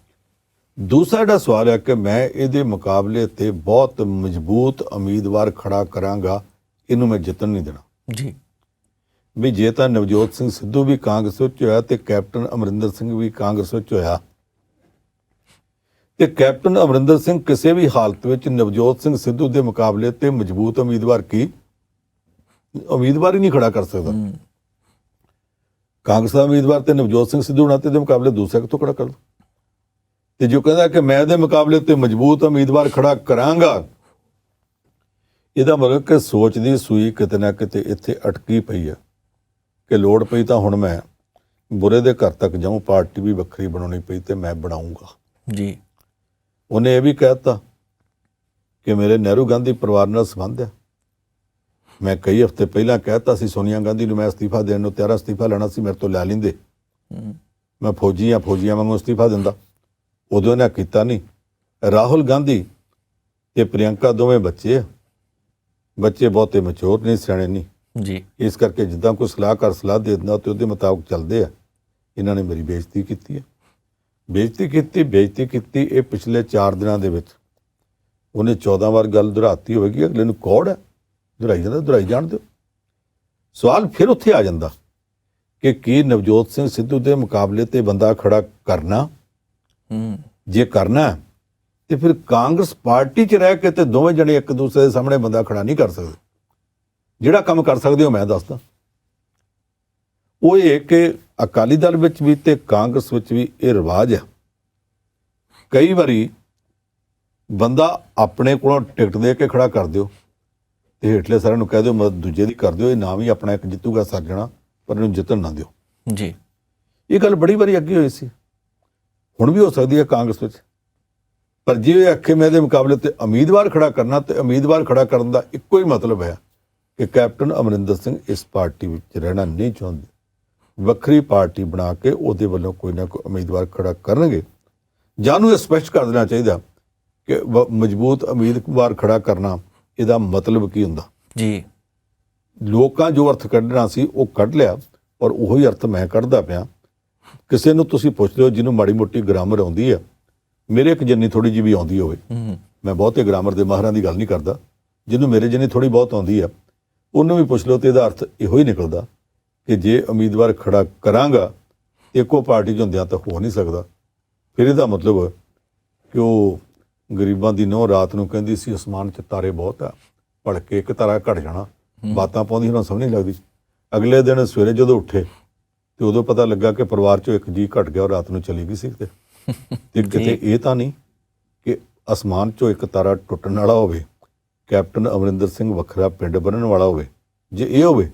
ਦੂਸਰਾ ਜਿਹੜਾ ਸਵਾਲ ਹੈ ਕਿ ਮੈਂ ਇਹਦੇ ਮੁਕਾਬਲੇ ਤੇ ਬਹੁਤ ਮਜ਼ਬੂਤ ਉਮੀਦਵਾਰ ਖੜਾ ਕਰਾਂਗਾ, ਇਹਨੂੰ ਮੈਂ ਜਿੱਤਣ ਨਹੀਂ ਦੇਣਾ। ਜੀ। ਵੀ ਜੇ ਤਾਂ ਨਵਜੋਤ ਸਿੰਘ ਸਿੱਧੂ ਵੀ ਕਾਂਗਰਸ ਵਿੱਚ ਹੋਇਆ ਤੇ ਕੈਪਟਨ ਅਮਰਿੰਦਰ ਸਿੰਘ ਵੀ ਕਾਂਗਰਸ ਵਿੱਚ ਹੋਇਆ, ਤੇ ਕੈਪਟਨ ਅਮਰਿੰਦਰ ਸਿੰਘ ਕਿਸੇ ਵੀ ਹਾਲਤ ਵਿੱਚ ਨਵਜੋਤ ਸਿੰਘ ਸਿੱਧੂ ਦੇ ਮੁਕਾਬਲੇ ਤੇ ਮਜ਼ਬੂਤ ਉਮੀਦਵਾਰ ਉਮੀਦਵਾਰ ਹੀ ਨਹੀਂ ਖੜਾ ਕਰ ਸਕਦਾ। ਕਾਂਗਰਸ ਦਾ ਉਮੀਦਵਾਰ ਤੇ ਨਵਜੋਤ ਸਿੰਘ ਸਿੱਧੂ ਨਾਲ ਤੇ ਦੇ ਮੁਕਾਬਲੇ ਦੂਸਰਾ ਕਿੱਥੋਂ ਖੜਾ ਕਰ ਦੋ? ਤੇ ਜੋ ਕਹਿੰਦਾ ਕਿ ਮੈਂ ਇਹਦੇ ਮੁਕਾਬਲੇ ਤੇ ਮਜ਼ਬੂਤ ਉਮੀਦਵਾਰ ਖੜਾ ਕਰਾਂਗਾ, ਇਹਦਾ ਮਤਲਬ ਕਿ ਸੋਚ ਦੀ ਸੂਈ ਕਿਤੇ ਨਾ ਕਿਤੇ ਇੱਥੇ ਅਟਕੀ ਪਈ ਹੈ ਕਿ ਲੋੜ ਪਈ ਤਾਂ ਹੁਣ ਮੈਂ ਬੁਰੇ ਦੇ ਘਰ ਤੱਕ ਜਾਊਂ, ਪਾਰਟੀ ਵੀ ਵੱਖਰੀ ਬਣਾਉਣੀ ਪਈ ਤੇ ਮੈਂ ਬਣਾਊਂਗਾ। ਜੀ। ਉਹਨੇ ਇਹ ਵੀ ਕਹਿ ਦਿੱਤਾ ਕਿ ਮੇਰੇ ਨਹਿਰੂ ਗਾਂਧੀ ਪਰਿਵਾਰ ਨਾਲ ਸੰਬੰਧ ਹੈ। ਮੈਂ ਕਈ ਹਫ਼ਤੇ ਪਹਿਲਾਂ ਕਹਿਤਾ ਸੀ ਸੋਨੀਆ ਗਾਂਧੀ ਨੂੰ ਮੈਂ ਅਸਤੀਫਾ ਦੇਣ ਨੂੰ ਤਿਆਰ, ਅਸਤੀਫਾ ਲੈਣਾ ਸੀ ਮੇਰੇ ਤੋਂ ਲੈ ਲੈਂਦੇ, ਮੈਂ ਫੌਜੀਆਂ ਵਾਂਗੂ ਅਸਤੀਫਾ ਦਿੰਦਾ। ਉਦੋਂ ਇਹਨਾਂ ਕੀਤਾ ਨਹੀਂ। ਰਾਹੁਲ ਗਾਂਧੀ ਤੇ ਪ੍ਰਿਯੰਕਾ ਦੋਵੇਂ ਬੱਚੇ ਬਹੁਤੇ ਮੈਚੁਰ ਨਹੀਂ, ਸਿਆਣੇ ਨਹੀਂ ਜੀ। ਇਸ ਕਰਕੇ ਜਿੱਦਾਂ ਕੋਈ ਸਲਾਹਕਾਰ ਸਲਾਹ ਦੇ ਦਿੰਦਾ ਤੇ ਉਹਦੇ ਮੁਤਾਬਕ ਚੱਲਦੇ ਆ। ਇਹਨਾਂ ਨੇ ਮੇਰੀ ਬੇਇੱਜ਼ਤੀ ਕੀਤੀ ਹੈ, ਬੇਇੱਜ਼ਤੀ ਕੀਤੀ। ਇਹ ਪਿਛਲੇ 4 ਦਿਨਾਂ ਦੇ ਵਿੱਚ ਉਹਨੇ 14 ਵਾਰ ਗੱਲ ਦੁਹਰਾਤੀ ਹੋਵੇਗੀ। ਅਗਲੇ ਨੂੰ ਕੌੜ ਹੈ, ਦੁਹਰਾਈ ਜਾਣ ਦਿਓ। ਸਵਾਲ ਫਿਰ ਉੱਥੇ ਆ ਜਾਂਦਾ ਕਿ ਕੀ ਨਵਜੋਤ ਸਿੰਘ ਸਿੱਧੂ ਦੇ ਮੁਕਾਬਲੇ ਤੇ ਬੰਦਾ ਖੜਾ ਕਰਨਾ? ਜੇ ਕਰਨਾ ਤੇ ਫਿਰ ਕਾਂਗਰਸ ਪਾਰਟੀ 'ਚ ਰਹਿ ਕੇ ਤੇ ਦੋਵੇਂ ਜਣੇ ਇੱਕ ਦੂਸਰੇ ਦੇ ਸਾਹਮਣੇ ਬੰਦਾ ਖੜਾ ਨਹੀਂ ਕਰ ਸਕਦੇ। ਜਿਹੜਾ ਕੰਮ ਕਰ ਸਕਦੇ ਹੋ ਮੈਂ ਦੱਸਦਾ, ਉਹ ਇਹ ਕਿ ਅਕਾਲੀ ਦਲ ਵਿੱਚ ਵੀ ਤੇ ਕਾਂਗਰਸ ਵਿੱਚ ਵੀ ਇਹ ਰਿਵਾਜ ਹੈ, ਕਈ ਵਾਰੀ ਬੰਦਾ ਆਪਣੇ ਕੋਲੋਂ ਟਿਕਟ ਦੇ ਕੇ ਖੜਾ ਕਰ ਦਿਓ ਤੇ ਹੇਠਲੇ ਸਾਰਿਆਂ ਨੂੰ ਕਹਿ ਦਿਓ ਮਦਦ ਦੂਜੇ ਦੀ ਕਰ ਦਿਓ, ਇਹ ਨਾ ਵੀ ਆਪਣਾ ਇੱਕ ਜਿੱਤੂਗਾ ਸਰ ਜਾਣਾ, ਪਰ ਇਹਨੂੰ ਜਿੱਤਣ ਨਾ ਦਿਓ। ਜੀ। ਇਹ ਗੱਲ ਬੜੀ ਵਾਰੀ ਅੱਗੇ ਹੋਈ ਸੀ, ਹੁਣ ਵੀ ਹੋ ਸਕਦੀ ਹੈ ਕਾਂਗਰਸ ਵਿੱਚ। ਪਰ ਜੇ ਇਹ ਆਖੇ ਮੈਂ ਇਹਦੇ ਮੁਕਾਬਲੇ ਤੇ ਉਮੀਦਵਾਰ ਖੜਾ ਕਰਨਾ, ਤੇ ਉਮੀਦਵਾਰ ਖੜਾ ਕਰਨ ਦਾ ਇੱਕੋ ਹੀ ਮਤਲਬ ਹੈ ਕਿ ਕੈਪਟਨ ਅਮਰਿੰਦਰ ਸਿੰਘ ਇਸ ਪਾਰਟੀ ਵਿੱਚ ਰਹਿਣਾ ਨਹੀਂ ਚਾਹੁੰਦੇ, ਵੱਖਰੀ ਪਾਰਟੀ ਬਣਾ ਕੇ ਉਹਦੇ ਵੱਲੋਂ ਕੋਈ ਨਾ ਕੋਈ ਉਮੀਦਵਾਰ ਖੜਾ ਕਰਨਗੇ। ਜਾਂ ਨੂੰ ਇਹ ਸਪਸ਼ਟ ਕਰ ਦੇਣਾ ਚਾਹੀਦਾ ਕਿ ਮਜ਼ਬੂਤ ਉਮੀਦਵਾਰ ਖੜਾ ਕਰਨਾ ਇਹਦਾ ਮਤਲਬ ਕੀ ਹੁੰਦਾ। ਜੀ। ਲੋਕਾਂ ਜੋ ਅਰਥ ਕੱਢਣਾ ਸੀ ਉਹ ਕੱਢ ਲਿਆ, ਔਰ ਉਹੀ ਅਰਥ ਮੈਂ ਕੱਢਦਾ ਪਿਆ। ਕਿਸੇ ਨੂੰ ਤੁਸੀਂ ਪੁੱਛ ਲਿਓ ਜਿਹਨੂੰ ਮਾੜੀ ਮੋਟੀ ਗ੍ਰਾਮਰ ਆਉਂਦੀ ਹੈ, ਮੇਰੇ ਇੱਕ ਜਿੰਨੀ ਥੋੜੀ ਜਿਹੀ ਵੀ ਆਉਂਦੀ ਹੋਵੇ, ਮੈਂ ਬਹੁਤੇ ਗ੍ਰਾਮਰ ਦੇ ਮਾਹਰਾਂ ਦੀ ਗੱਲ ਨਹੀਂ ਕਰਦਾ, ਜਿਹਨੂੰ ਮੇਰੇ ਜਿੰਨੀ ਥੋੜੀ ਬਹੁਤ ਆਉਂਦੀ ਹੈ ਉਹਨੂੰ ਵੀ ਪੁੱਛ ਲਓ ਤੇ ਇਹਦਾ ਅਰਥ ਇਹੋ ਹੀ ਨਿਕਲਦਾ ਕਿ ਜੇ ਉਮੀਦਵਾਰ ਖੜਾ ਕਰਾਂਗਾ ਇੱਕੋ ਪਾਰਟੀ 'ਚ ਹੁੰਦਿਆਂ ਤਾਂ ਹੋ ਨਹੀਂ ਸਕਦਾ। ਫਿਰ ਇਹਦਾ ਮਤਲਬ ਕਿ ਉਹ ਗਰੀਬਾਂ ਦੀ ਨਹੁੰ ਰਾਤ ਨੂੰ ਕਹਿੰਦੀ ਸੀ ਅਸਮਾਨ 'ਚ ਤਾਰੇ ਬਹੁਤ ਆ, ਭੜਕੇ ਇੱਕ ਤਾਰਾ ਘਟ ਜਾਣਾ, ਬਾਤਾਂ ਪਾਉਂਦੀ ਉਹਨਾਂ ਸਮਝ ਨਹੀਂ ਲੱਗਦੀ। ਅਗਲੇ ਦਿਨ ਸਵੇਰੇ ਜਦੋਂ ਉੱਠੇ ਤੇ ਉਦੋਂ ਪਤਾ ਲੱਗਾ ਕਿ ਪਰਿਵਾਰ ਚੋਂ ਇੱਕ ਜੀ ਘਟ ਗਿਆ, ਉਹ ਰਾਤ ਨੂੰ ਚਲੀ ਗਈ ਸੀ ਕਿਤੇ। ਤੇ ਕਿਤੇ ਇਹ ਤਾਂ ਨਹੀਂ ਕਿ ਅਸਮਾਨ ਚੋਂ ਇੱਕ ਤਾਰਾ ਟੁੱਟਣ ਵਾਲਾ ਹੋਵੇ, ਕੈਪਟਨ ਅਮਰਿੰਦਰ ਸਿੰਘ ਵੱਖਰਾ ਪਿੰਡ ਬਣਨ ਵਾਲਾ ਹੋਵੇ। ਜੇ ਇਹ ਹੋਵੇ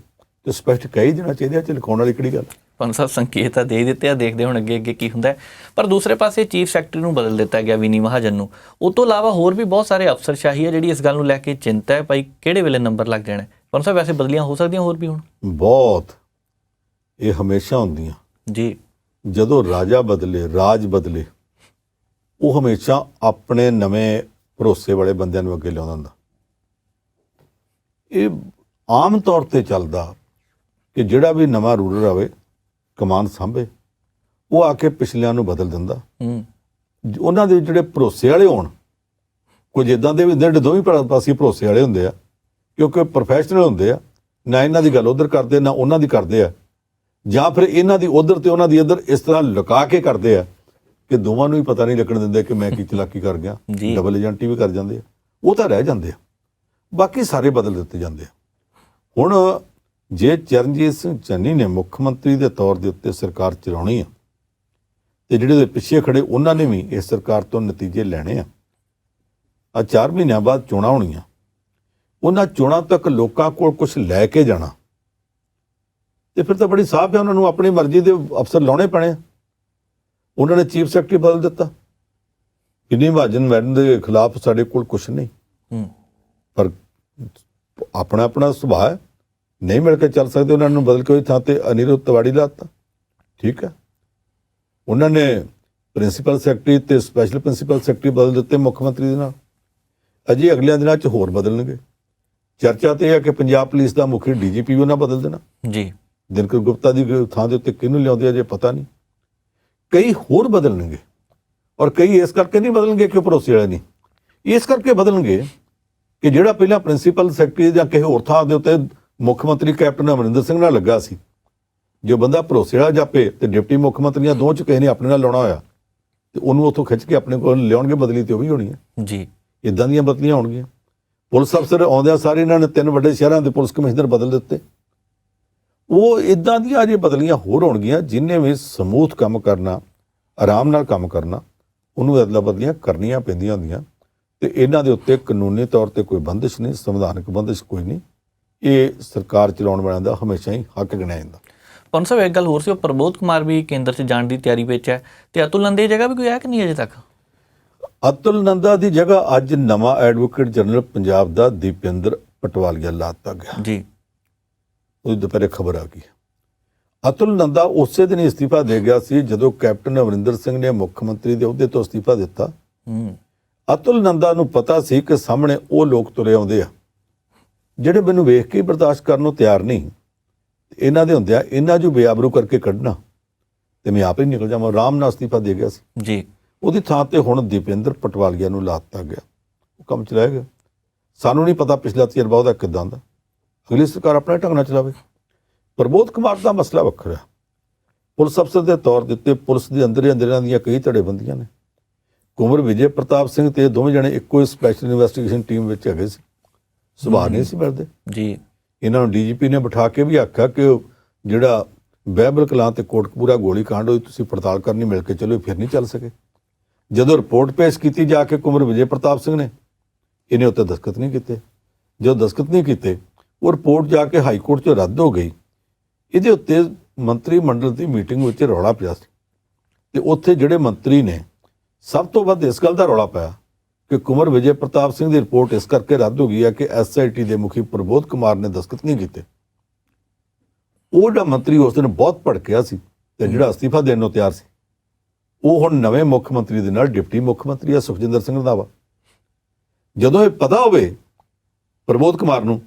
ਤੇ ਸਪਸ਼ਟ ਕਹਿ ਹੀ ਦੇਣਾ ਚਾਹੀਦਾ, ਚ ਲਿਖਾਉਣ ਵਾਲੀ ਕਿਹੜੀ ਗੱਲ। ਪੰਜ ਸਾਹਿਬ ਸੰਕੇਤ ਤਾਂ ਦੇ ਦਿੱਤੇ ਆ, ਦੇਖਦੇ ਹੁਣ ਅੱਗੇ ਕੀ ਹੁੰਦਾ ਹੈ। ਪਰ ਦੂਸਰੇ ਪਾਸੇ ਚੀਫ ਸੈਕਟਰੀ ਨੂੰ ਬਦਲ ਦਿੱਤਾ ਗਿਆ, ਵਿਨੀ ਮਹਾਜਨ ਨੂੰ। ਉਹ ਤੋਂ ਇਲਾਵਾ ਹੋਰ ਵੀ ਬਹੁਤ ਸਾਰੇ ਅਫਸਰਸ਼ਾਹੀ ਹੈ ਜਿਹੜੀ ਇਸ ਗੱਲ ਨੂੰ ਲੈ ਕੇ ਚਿੰਤਾ ਹੈ, ਭਾਈ ਕਿਹੜੇ ਵੇਲੇ ਨੰਬਰ ਲੱਗ ਜਾਣਾ। ਪੰਜ ਸਾਹਿਬ ਵੈਸੇ ਬਦਲੀਆਂ ਹੋ ਸਕਦੀਆਂ ਹੋਰ ਵੀ ਹੁਣ? ਬਹੁਤ, ਇਹ ਹਮੇਸ਼ਾ ਹੁੰਦੀਆਂ ਜੀ। ਜਦੋਂ ਰਾਜਾ ਬਦਲੇ, ਰਾਜ ਬਦਲੇ, ਉਹ ਹਮੇਸ਼ਾ ਆਪਣੇ ਨਵੇਂ ਭਰੋਸੇ ਵਾਲੇ ਬੰਦਿਆਂ ਨੂੰ ਅੱਗੇ ਲਿਆਉਂਦਾ ਹੁੰਦਾ। ਇਹ ਆਮ ਤੌਰ ਤੇ ਚੱਲਦਾ ਕਿ ਜਿਹੜਾ ਵੀ ਨਵਾਂ ਰੂਲਰ ਆਵੇ, ਕਮਾਨ ਸਾਂਭੇ, ਉਹ ਆ ਕੇ ਪਿਛਲਿਆਂ ਨੂੰ ਬਦਲ ਦਿੰਦਾ। ਉਹਨਾਂ ਦੇ ਜਿਹੜੇ ਭਰੋਸੇ ਵਾਲੇ ਹੋਣ, ਕੁਝ ਇੱਦਾਂ ਦੇ ਵੀ ਹੁੰਦੇ ਦੋਵੇਂ ਪਾਸੇ ਭਰੋਸੇ ਵਾਲੇ ਹੁੰਦੇ ਆ, ਕਿਉਂਕਿ ਪ੍ਰੋਫੈਸ਼ਨਲ ਹੁੰਦੇ ਆ, ਨਾ ਇਹਨਾਂ ਦੀ ਗੱਲ ਉੱਧਰ ਕਰਦੇ ਨਾ ਉਹਨਾਂ ਦੀ ਕਰਦੇ ਆ, ਜਾਂ ਫਿਰ ਇਹਨਾਂ ਦੀ ਉੱਧਰ ਤੇ ਉਹਨਾਂ ਦੀ ਇੱਧਰ ਇਸ ਤਰ੍ਹਾਂ ਲੁਕਾ ਕੇ ਕਰਦੇ ਆ ਕਿ ਦੋਵਾਂ ਨੂੰ ਹੀ ਪਤਾ ਨਹੀਂ ਲੱਗਣ ਦਿੰਦੇ ਕਿ ਮੈਂ ਕੀ ਚਲਾਕੀ ਕਰ ਗਿਆ। ਡਬਲ ਏਜੰਟੀ ਵੀ ਕਰ ਜਾਂਦੇ ਆ, ਉਹ ਤਾਂ ਰਹਿ ਜਾਂਦੇ ਆ, ਬਾਕੀ ਸਾਰੇ ਬਦਲ ਦਿੱਤੇ ਜਾਂਦੇ ਆ। ਹੁਣ ਜੇ ਚਰਨਜੀਤ ਸਿੰਘ ਚੰਨੀ ਨੇ ਮੁੱਖ ਮੰਤਰੀ ਦੇ ਤੌਰ ਦੇ ਉੱਤੇ ਸਰਕਾਰ ਚਲਾਉਣੀ ਆ, ਤੇ ਜਿਹੜੇ ਉਹਦੇ ਪਿੱਛੇ ਖੜੇ ਉਹਨਾਂ ਨੇ ਵੀ ਇਸ ਸਰਕਾਰ ਤੋਂ ਨਤੀਜੇ ਲੈਣੇ ਆ। 4 ਮਹੀਨਿਆਂ ਬਾਅਦ ਚੋਣਾਂ ਹੋਣੀਆਂ, ਉਹਨਾਂ ਚੋਣਾਂ ਤੱਕ ਲੋਕਾਂ ਕੋਲ ਕੁਝ ਲੈ ਕੇ ਜਾਣਾ, ਤੇ ਫਿਰ ਤਾਂ ਬੜੀ ਸਾਫ਼ ਹੈ ਉਹਨਾਂ ਨੂੰ ਆਪਣੀ ਮਰਜ਼ੀ ਦੇ ਅਫਸਰ ਲਾਉਣੇ ਪੈਣੇ ਆ। ਉਹਨਾਂ ਨੇ ਚੀਫ ਸੈਕਟਰੀ ਬਦਲ ਦਿੱਤਾ। ਵਿਨੀ ਮਹਾਜਨ ਮੈਡਮ ਦੇ ਖਿਲਾਫ ਸਾਡੇ ਕੋਲ ਕੁਝ ਨਹੀਂ, ਪਰ ਆਪਣਾ ਆਪਣਾ ਸੁਭਾਅ ਹੈ, ਨਹੀਂ ਮਿਲ ਕੇ ਚੱਲ ਸਕਦੇ। ਉਹਨਾਂ ਨੂੰ ਬਦਲ ਕੇ ਉਹਦੀ ਥਾਂ ਤੇ ਅਨਿਰੁੱਧ ਤਿਵਾੜੀ ਲਾਤਾ, ਠੀਕ ਹੈ। ਉਹਨਾਂ ਨੇ ਪ੍ਰਿੰਸੀਪਲ ਸੈਕਟਰੀ ਤੇ ਸਪੈਸ਼ਲ ਪ੍ਰਿੰਸੀਪਲ ਸੈਕਟਰੀ ਬਦਲ ਦਿੱਤੇ ਮੁੱਖ ਮੰਤਰੀ ਦੇ ਨਾਲ। ਅਜੇ ਅਗਲਿਆਂ ਦਿਨਾਂ 'ਚ ਹੋਰ ਬਦਲਣਗੇ। ਚਰਚਾ ਤੇ ਹੈ ਕਿ ਪੰਜਾਬ ਪੁਲਿਸ ਦਾ ਮੁਖੀ ਡੀਜੀਪੀ ਵੀ ਉਹਨਾਂ ਬਦਲ ਦੇਣਾ ਜੀ। ਦਿਨਕਰ ਗੁਪਤਾ ਦੀ ਥਾਂ ਦੇ ਉੱਤੇ ਕਿਹਨੂੰ ਲਿਆਉਂਦੇ ਅਜੇ ਪਤਾ ਨਹੀਂ। ਕਈ ਹੋਰ ਬਦਲਣਗੇ, ਔਰ ਕਈ ਇਸ ਕਰਕੇ ਨਹੀਂ ਬਦਲਣਗੇ ਕਿ ਭਰੋਸੇ ਵਾਲੇ ਨਹੀਂ, ਇਸ ਕਰਕੇ ਬਦਲਣਗੇ ਕਿ ਜਿਹੜਾ ਪਹਿਲਾਂ ਪ੍ਰਿੰਸੀਪਲ ਸੈਕਟਰੀ ਜਾਂ ਕਿਸੇ ਹੋਰ ਥਾਂ ਦੇ ਉੱਤੇ ਮੁੱਖ ਮੰਤਰੀ ਕੈਪਟਨ ਅਮਰਿੰਦਰ ਸਿੰਘ ਨਾਲ ਲੱਗਾ ਸੀ, ਜੋ ਬੰਦਾ ਭਰੋਸੇ ਵਾਲਾ ਜਾਪੇ ਤੇ ਡਿਪਟੀ ਮੁੱਖ ਮੰਤਰੀਆਂ ਦੋ ਚ ਕਿਸੇ ਨੇ ਆਪਣੇ ਨਾਲ ਲਾਉਣਾ ਹੋਇਆ, ਤੇ ਉਹਨੂੰ ਉੱਥੋਂ ਖਿੱਚ ਕੇ ਆਪਣੇ ਕੋਲ ਲਿਆਉਣਗੇ। ਬਦਲੀ ਤੇ ਉਹ ਵੀ ਹੋਣੀ ਹੈ ਜੀ। ਇਦਾਂ ਦੀਆਂ ਬਦਲੀਆਂ ਹੋਣਗੀਆਂ। ਪੁਲਿਸ ਅਫਸਰ ਆਉਂਦਿਆਂ ਸਾਰੇ ਇਹਨਾਂ ਨੇ 3 ਵੱਡੇ ਸ਼ਹਿਰਾਂ ਦੇ ਪੁਲਿਸ ਕਮਿਸ਼ਨਰ ਬਦਲ ਦਿੱਤੇ। ਉਹ ਇਦਾਂ ਦੀਆਂ ਅਜੇ ਬਦਲੀਆਂ ਹੋਰ ਹੋਣਗੀਆਂ। ਜਿੰਨੇ ਵੀ ਸਮੂਥ ਕੰਮ ਕਰਨਾ, ਆਰਾਮ ਨਾਲ ਕੰਮ ਕਰਨਾ, ਉਹਨੂੰ ਅਦਲਾ ਬਦਲੀਆਂ ਕਰਨੀਆਂ ਪੈਂਦੀਆਂ ਹੁੰਦੀਆਂ। ਤੇ ਇਹਨਾਂ ਦੇ ਉੱਤੇ ਕਾਨੂੰਨੀ ਤੌਰ ਤੇ ਕੋਈ ਬੰਦਿਸ਼ ਨਹੀਂ, ਸੰਵਿਧਾਨਕ ਬੰਦਿਸ਼ ਕੋਈ ਨਹੀਂ। ਇਹ ਸਰਕਾਰ ਚਲਾਉਣ ਵਾਲਿਆਂ ਦਾ ਹਮੇਸ਼ਾ ਹੀ ਹੱਕ ਗਿਣਿਆ ਜਾਂਦਾ। ਪੰਨ ਸਾਹਿਬ ਇੱਕ ਗੱਲ ਹੋਰ ਸੀ, ਉਹ ਪ੍ਰਬੋਧ ਕੁਮਾਰ ਵੀ ਕੇਂਦਰ 'ਚ ਜਾਣ ਦੀ ਤਿਆਰੀ ਵਿੱਚ ਹੈ, ਤੇ ਅਤੁਲ ਨੰਦੇ ਦੀ ਜਗ੍ਹਾ ਵੀ ਕੋਈ ਹੈ ਕਿ ਨਹੀਂ ਅਜੇ ਤੱਕ? ਅਤੁਲ ਨੰਦਾ ਦੀ ਜਗ੍ਹਾ ਅੱਜ ਨਵਾਂ ਐਡਵੋਕੇਟ ਜਨਰਲ ਪੰਜਾਬ ਦਾ ਦੀਪਿੰਦਰ ਪਟਵਾਲੀਆ ਲਾ ਦਿੱਤਾ ਗਿਆ ਜੀ। ਉਹਦੀ ਦੁਪਹਿਰੇ ਖਬਰ ਆ ਗਈ। ਅਤੁਲ ਨੰਦਾ ਉਸੇ ਦਿਨ ਅਸਤੀਫਾ ਦੇ ਗਿਆ ਸੀ ਜਦੋਂ ਕੈਪਟਨ ਅਮਰਿੰਦਰ ਸਿੰਘ ਨੇ ਮੁੱਖ ਮੰਤਰੀ ਦੇ ਅਹੁਦੇ ਤੋਂ ਅਸਤੀਫਾ ਦਿੱਤਾ। ਅਤੁਲ ਨੰਦਾ ਨੂੰ ਪਤਾ ਸੀ ਕਿ ਸਾਹਮਣੇ ਉਹ ਲੋਕ ਤੁਰੇ ਆਉਂਦੇ ਆ ਜਿਹੜੇ ਮੈਨੂੰ ਵੇਖ ਕੇ ਬਰਦਾਸ਼ਤ ਕਰਨ ਨੂੰ ਤਿਆਰ ਨਹੀਂ। ਇਹਨਾਂ ਦੇ ਹੁੰਦਿਆਂ ਇਹਨਾਂ ਜੋ ਬੇਆਬਰੂ ਕਰਕੇ ਕੱਢਣਾ, ਤੇ ਮੈਂ ਆਪ ਹੀ ਨਿਕਲ ਜਾਵਾਂ। ਆਰਾਮ ਨਾਲ ਅਸਤੀਫਾ ਦੇ ਗਿਆ ਸੀ ਜੀ। ਉਹਦੀ ਥਾਂ ਤੇ ਹੁਣ ਦੀਪਿੰਦਰ ਪਟਵਾਲੀਆ ਨੂੰ ਲਾ ਦਿੱਤਾ ਗਿਆ। ਉਹ ਕੰਮ ਚਲਾਏਗਾ। ਸਾਨੂੰ ਨਹੀਂ ਪਤਾ ਪਿਛਲਾ ਤਜਰਬਾ ਉਹਦਾ ਕਿੱਦਾਂ ਦਾ। ਅਗਲੀ ਸਰਕਾਰ ਆਪਣਾ ਢੰਗ ਨਾਲ ਚਲਾਵੇ। ਪ੍ਰਬੋਧ ਕੁਮਾਰ ਦਾ ਮਸਲਾ ਵੱਖਰਾ। ਪੁਲਿਸ ਅਫਸਰ ਦੇ ਤੌਰ ਦੇ ਉੱਤੇ ਪੁਲਿਸ ਦੇ ਅੰਦਰਾਂ ਦੀਆਂ ਕਈ ਧੜੇਬੰਦੀਆਂ ਨੇ। ਕੁੰਵਰ ਵਿਜੇ ਪ੍ਰਤਾਪ ਸਿੰਘ ਤੇ ਦੋਵੇਂ ਜਣੇ ਇੱਕੋ ਹੀ ਸਪੈਸ਼ਲ ਇਨਵੈਸਟੀਗੇਸ਼ਨ ਟੀਮ ਵਿੱਚ ਹੈਗੇ ਸੀ। ਸੁਭਾਅ ਨਹੀਂ ਸੀ ਮਿਲਦੇ ਜੀ। ਇਹਨਾਂ ਨੂੰ ਡੀਜੀਪੀ ਨੇ ਬਿਠਾ ਕੇ ਵੀ ਆਖਿਆ ਕਿ ਜਿਹੜਾ ਬਹਿਬਲ ਕਲਾਂ ਤੇ ਕੋਟਕਪੂਰਾ ਗੋਲੀ ਕਾਂਡ ਹੋਈ, ਤੁਸੀਂ ਪੜਤਾਲ ਕਰਨੀ, ਮਿਲ ਕੇ ਚਲੋ। ਫਿਰ ਨਹੀਂ ਚੱਲ ਸਕੇ। ਜਦੋਂ ਰਿਪੋਰਟ ਪੇਸ਼ ਕੀਤੀ ਜਾ ਕੇ ਕੁੰਵਰ ਵਿਜੇ ਪ੍ਰਤਾਪ ਸਿੰਘ ਨੇ, ਇਹਨੇ ਉੱਤੇ ਦਸਤਖਤ ਨਹੀਂ ਕੀਤੇ। ਜਦੋਂ ਦਸਤਖਤ ਨਹੀਂ ਕੀਤੇ, ਉਹ ਰਿਪੋਰਟ ਜਾ ਕੇ ਹਾਈ ਕੋਰਟ 'ਚ ਰੱਦ ਹੋ ਗਈ। ਇਹਦੇ ਉੱਤੇ ਮੰਤਰੀ ਮੰਡਲ ਦੀ ਮੀਟਿੰਗ ਵਿੱਚ ਰੌਲਾ ਪਿਆ ਸੀ, ਤੇ ਉੱਥੇ ਜਿਹੜੇ ਮੰਤਰੀ ਨੇ ਸਭ ਤੋਂ ਵੱਧ ਇਸ ਗੱਲ ਦਾ ਰੌਲਾ ਪਾਇਆ ਕਿ ਕੁੰਵਰ ਵਿਜੇ ਪ੍ਰਤਾਪ ਸਿੰਘ ਦੀ ਰਿਪੋਰਟ ਇਸ ਕਰਕੇ ਰੱਦ ਹੋ ਗਈ ਹੈ ਕਿ SIT ਦੇ ਮੁਖੀ ਪ੍ਰਬੋਧ ਕੁਮਾਰ ਨੇ ਦਸਤਖਤ ਨਹੀਂ ਕੀਤੇ। ਉਹ ਜਿਹੜਾ ਮੰਤਰੀ ਉਸ ਦਿਨ ਬਹੁਤ ਭੜਕਿਆ ਸੀ ਤੇ ਜਿਹੜਾ ਅਸਤੀਫਾ ਦੇਣ ਨੂੰ ਤਿਆਰ ਸੀ, ਉਹ ਹੁਣ ਨਵੇਂ ਮੁੱਖ ਮੰਤਰੀ ਦੇ ਨਾਲ ਡਿਪਟੀ ਮੁੱਖ ਮੰਤਰੀ ਆ ਸੁਖਜਿੰਦਰ ਸਿੰਘ ਰੰਧਾਵਾ। ਜਦੋਂ ਇਹ ਪਤਾ ਹੋਵੇ ਪ੍ਰਬੋਧ ਕੁਮਾਰ ਨੂੰ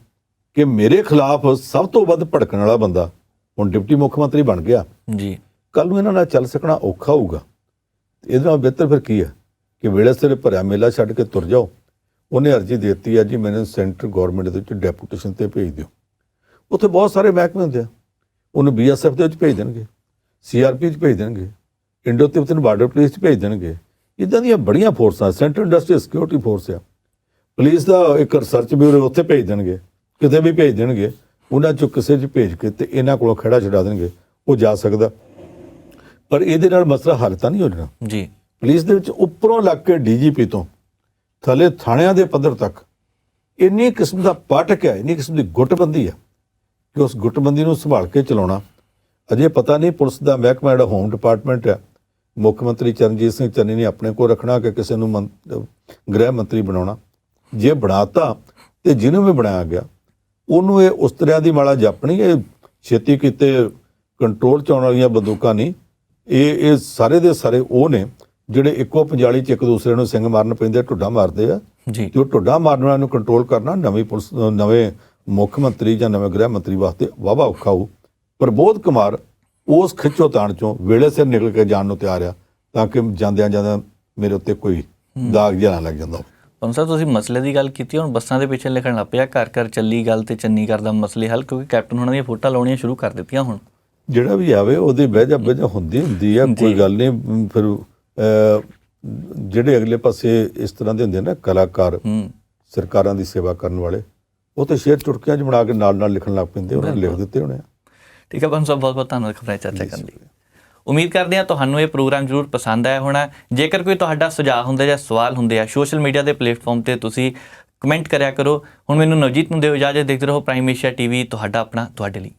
ਕਿ ਮੇਰੇ ਖਿਲਾਫ ਸਭ ਤੋਂ ਵੱਧ ਭੜਕਣ ਵਾਲਾ ਬੰਦਾ ਹੁਣ ਡਿਪਟੀ ਮੁੱਖ ਮੰਤਰੀ ਬਣ ਗਿਆ ਜੀ, ਕੱਲ ਨੂੰ ਇਹਨਾਂ ਨਾਲ ਚੱਲ ਸਕਣਾ ਔਖਾ ਹੋਊਗਾ। ਇਹਦੇ ਨਾਲ ਬਿਹਤਰ ਫਿਰ ਕੀ ਹੈ ਕਿ ਵੇਲੇ ਸਿਰ ਭਰਿਆ ਮੇਲਾ ਛੱਡ ਕੇ ਤੁਰ ਜਾਓ। ਉਹਨੇ ਅਰਜ਼ੀ ਦੇ ਦਿੱਤੀ ਹੈ ਜੀ, ਮੈਨੂੰ ਸੈਂਟਰ ਗੌਰਮੈਂਟ ਦੇ ਵਿੱਚ ਡੈਪੂਟੇਸ਼ਨ ਤੇ ਭੇਜ ਦਿਓ। ਉੱਥੇ ਬਹੁਤ ਸਾਰੇ ਮਹਿਕਮੇ ਹੁੰਦੇ ਆ, ਉਹਨੂੰ BSF ਦੇ ਵਿੱਚ ਭੇਜ ਦੇਣਗੇ, CRP 'ਚ ਭੇਜ ਦੇਣਗੇ, ਇੰਡੋ ਤਿਬਤਨ ਬਾਰਡਰ ਪੁਲਿਸ 'ਚ ਭੇਜ ਦੇਣਗੇ। ਇੱਦਾਂ ਦੀਆਂ ਬੜੀਆਂ ਫੋਰਸਾਂ, ਸੈਂਟਰਲ ਇੰਡਸਟਰੀਅਲ ਸਿਕਿਉਰਿਟੀ ਫੋਰਸ ਆ, ਪੁਲਿਸ ਦਾ ਇੱਕ ਰਿਸਰਚ ਬਿਊਰੋ ਉੱਥੇ ਭੇਜ ਦੇਣਗੇ, ਕਿਤੇ ਵੀ ਭੇਜ ਦੇਣਗੇ। ਉਹਨਾਂ 'ਚੋਂ ਕਿਸੇ 'ਚ ਭੇਜ ਕੇ ਤੇ ਇਹਨਾਂ ਕੋਲੋਂ ਖਹਿੜਾ ਛਡਾ ਦੇਣਗੇ, ਉਹ ਜਾ ਸਕਦਾ। ਪਰ ਇਹਦੇ ਨਾਲ ਮਸਲਾ ਹੱਲ ਤਾਂ ਨਹੀਂ ਹੋ ਜਾਣਾ ਜੀ। ਪੁਲਿਸ ਦੇ ਵਿੱਚ ਉੱਪਰੋਂ ਲੱਗ ਕੇ ਡੀਜੀਪੀ ਤੋਂ ਥੱਲੇ ਥਾਣਿਆਂ ਦੇ ਪੱਧਰ ਤੱਕ ਇੰਨੀ ਕਿਸਮ ਦਾ ਪਾਠਕ ਹੈ, ਇੰਨੀ ਕਿਸਮ ਦੀ ਗੁੱਟਬੰਦੀ ਹੈ ਕਿ ਉਸ ਗੁੱਟਬੰਦੀ ਨੂੰ ਸੰਭਾਲ ਕੇ ਚਲਾਉਣਾ ਅਜੇ ਪਤਾ ਨਹੀਂ। ਪੁਲਿਸ ਦਾ ਮਹਿਕਮਾ ਜਿਹੜਾ ਹੋਮ ਡਿਪਾਰਟਮੈਂਟ ਹੈ, ਮੁੱਖ ਮੰਤਰੀ ਚਰਨਜੀਤ ਸਿੰਘ ਚੰਨੀ ਨੇ ਆਪਣੇ ਕੋਲ ਰੱਖਣਾ ਕਿ ਕਿਸੇ ਨੂੰ ਗ੍ਰਹਿ ਮੰਤਰੀ ਬਣਾਉਣਾ। ਜੇ ਬਣਾਤਾ ਤੇ ਜਿਹਨੂੰ ਵੀ ਬਣਾਇਆ ਗਿਆ ਉਹਨੂੰ ਇਹ ਉਸ ਤਰ੍ਹਾਂ ਦੀ ਮਾਲਾ ਜਾਪਣੀ। ਇਹ ਛੇਤੀ ਕੀਤੇ ਕੰਟਰੋਲ 'ਚ ਆਉਣ ਵਾਲੀਆਂ ਬੰਦੂਕਾਂ ਨਹੀਂ, ਇਹ ਸਾਰੇ ਦੇ ਸਾਰੇ ਉਹ ਨੇ ਜਿਹੜੇ ਇੱਕੋ ਪੰਜਾਲੀ 'ਚ ਇੱਕ ਦੂਸਰੇ ਨੂੰ ਸਿੰਘ ਮਾਰਨ ਪੈਂਦੇ, ਢੁੱਡਾ ਮਾਰਦੇ ਆ ਜੀ। ਤੇ ਉਹ ਢੁੱਡਾ ਮਾਰਨ ਵਾਲਿਆਂ ਨੂੰ ਕੰਟਰੋਲ ਕਰਨਾ ਨਵੀਂ ਪੁਲਿਸ, ਨਵੇਂ ਮੁੱਖ ਮੰਤਰੀ ਜਾਂ ਨਵੇਂ ਗ੍ਰਹਿ ਮੰਤਰੀ ਵਾਸਤੇ ਵਾਹਵਾ ਔਖਾ ਹੋਊ। ਪ੍ਰਬੋਧ ਕੁਮਾਰ ਉਸ ਖਿੱਚੋਤਾਣ ਚੋਂ ਵੇਲੇ ਸਿਰ ਨਿਕਲ ਕੇ ਜਾਣ ਨੂੰ ਤਿਆਰ ਆ, ਤਾਂ ਕਿ ਜਾਂਦਿਆਂ ਮੇਰੇ ਉੱਤੇ ਕੋਈ ਦਾਗ ਜਿਹਾ ਨਾ ਲੱਗ ਜਾਂਦਾ। ਪੰਨ ਸਾਹਿਬ, ਤੁਸੀਂ ਮਸਲੇ ਦੀ ਗੱਲ ਕੀਤੀ, ਹੁਣ ਬੱਸਾਂ ਦੇ ਪਿੱਛੇ ਲਿਖਣ ਲੱਗ ਪਿਆ ਘਰ ਘਰ ਚੱਲੀ ਗੱਲ ਤੇ ਚੰਨੀ ਕਰਦਾ ਮਸਲੇ ਹੱਲ, ਕਿਉਂਕਿ ਕੈਪਟਨ ਉਹਨਾਂ ਦੀਆਂ ਫੋਟੋਆਂ ਲਾਉਣੀਆਂ ਸ਼ੁਰੂ ਕਰ ਦਿੱਤੀਆਂ ਹੁਣ। ਜਿਹੜਾ ਵੀ ਆਵੇ ਉਹਦੀ ਬਹਿਜਾ ਹੁੰਦੀ ਆ, ਕੋਈ ਗੱਲ ਨਹੀਂ। ਫਿਰ ਜਿਹੜੇ ਅਗਲੇ ਪਾਸੇ ਇਸ ਤਰ੍ਹਾਂ ਦੇ ਹੁੰਦੇ ਨਾ ਕਲਾਕਾਰ, ਸਰਕਾਰਾਂ ਦੀ ਸੇਵਾ ਕਰਨ ਵਾਲੇ, ਉਹ ਤੇ ਸ਼ੇਰ ਚੁਟਕਿਆਂ 'ਚ ਬਣਾ ਕੇ ਨਾਲ ਲਿਖਣ ਲੱਗ ਪੈਂਦੇ, ਉਹਨਾਂ ਨੇ ਲਿਖ ਦਿੱਤੇ ਹੋਣੇ ਆ। ਠੀਕ ਹੈ ਪੰਨ ਸਾਹਿਬ, ਬਹੁਤ ਬਹੁਤ ਧੰਨਵਾਦ ਖਬਰਾਂ ਚਰਚਾ ਕਰਨ ਲਈ। ਉਮੀਦ ਕਰਦੇ ਹਾਂ ਤੁਹਾਨੂੰ ਇਹ ਪ੍ਰੋਗਰਾਮ ਜ਼ਰੂਰ ਪਸੰਦ ਆਇਆ ਹੋਣਾ। ਜੇਕਰ ਕੋਈ ਤੁਹਾਡਾ ਸੁਝਾਅ ਹੁੰਦਾ ਜਾਂ ਸਵਾਲ ਹੁੰਦੇ ਆ, ਸੋਸ਼ਲ ਮੀਡੀਆ ਦੇ ਪਲੇਟਫਾਰਮ ਤੇ ਤੁਸੀਂ ਕਮੈਂਟ ਕਰਿਆ ਕਰੋ। ਹੁਣ ਮੈਨੂੰ ਨਵਜੀਤ ਨੂੰ ਦਿਓ ਇਜਾਜ਼ਤ। ਦੇਖਦੇ ਰਹੋ ਪ੍ਰਾਈਮ ਏਸ਼ੀਆ ਟੀਵੀ, ਤੁਹਾਡਾ ਆਪਣਾ, ਤੁਹਾਡੇ ਲਈ।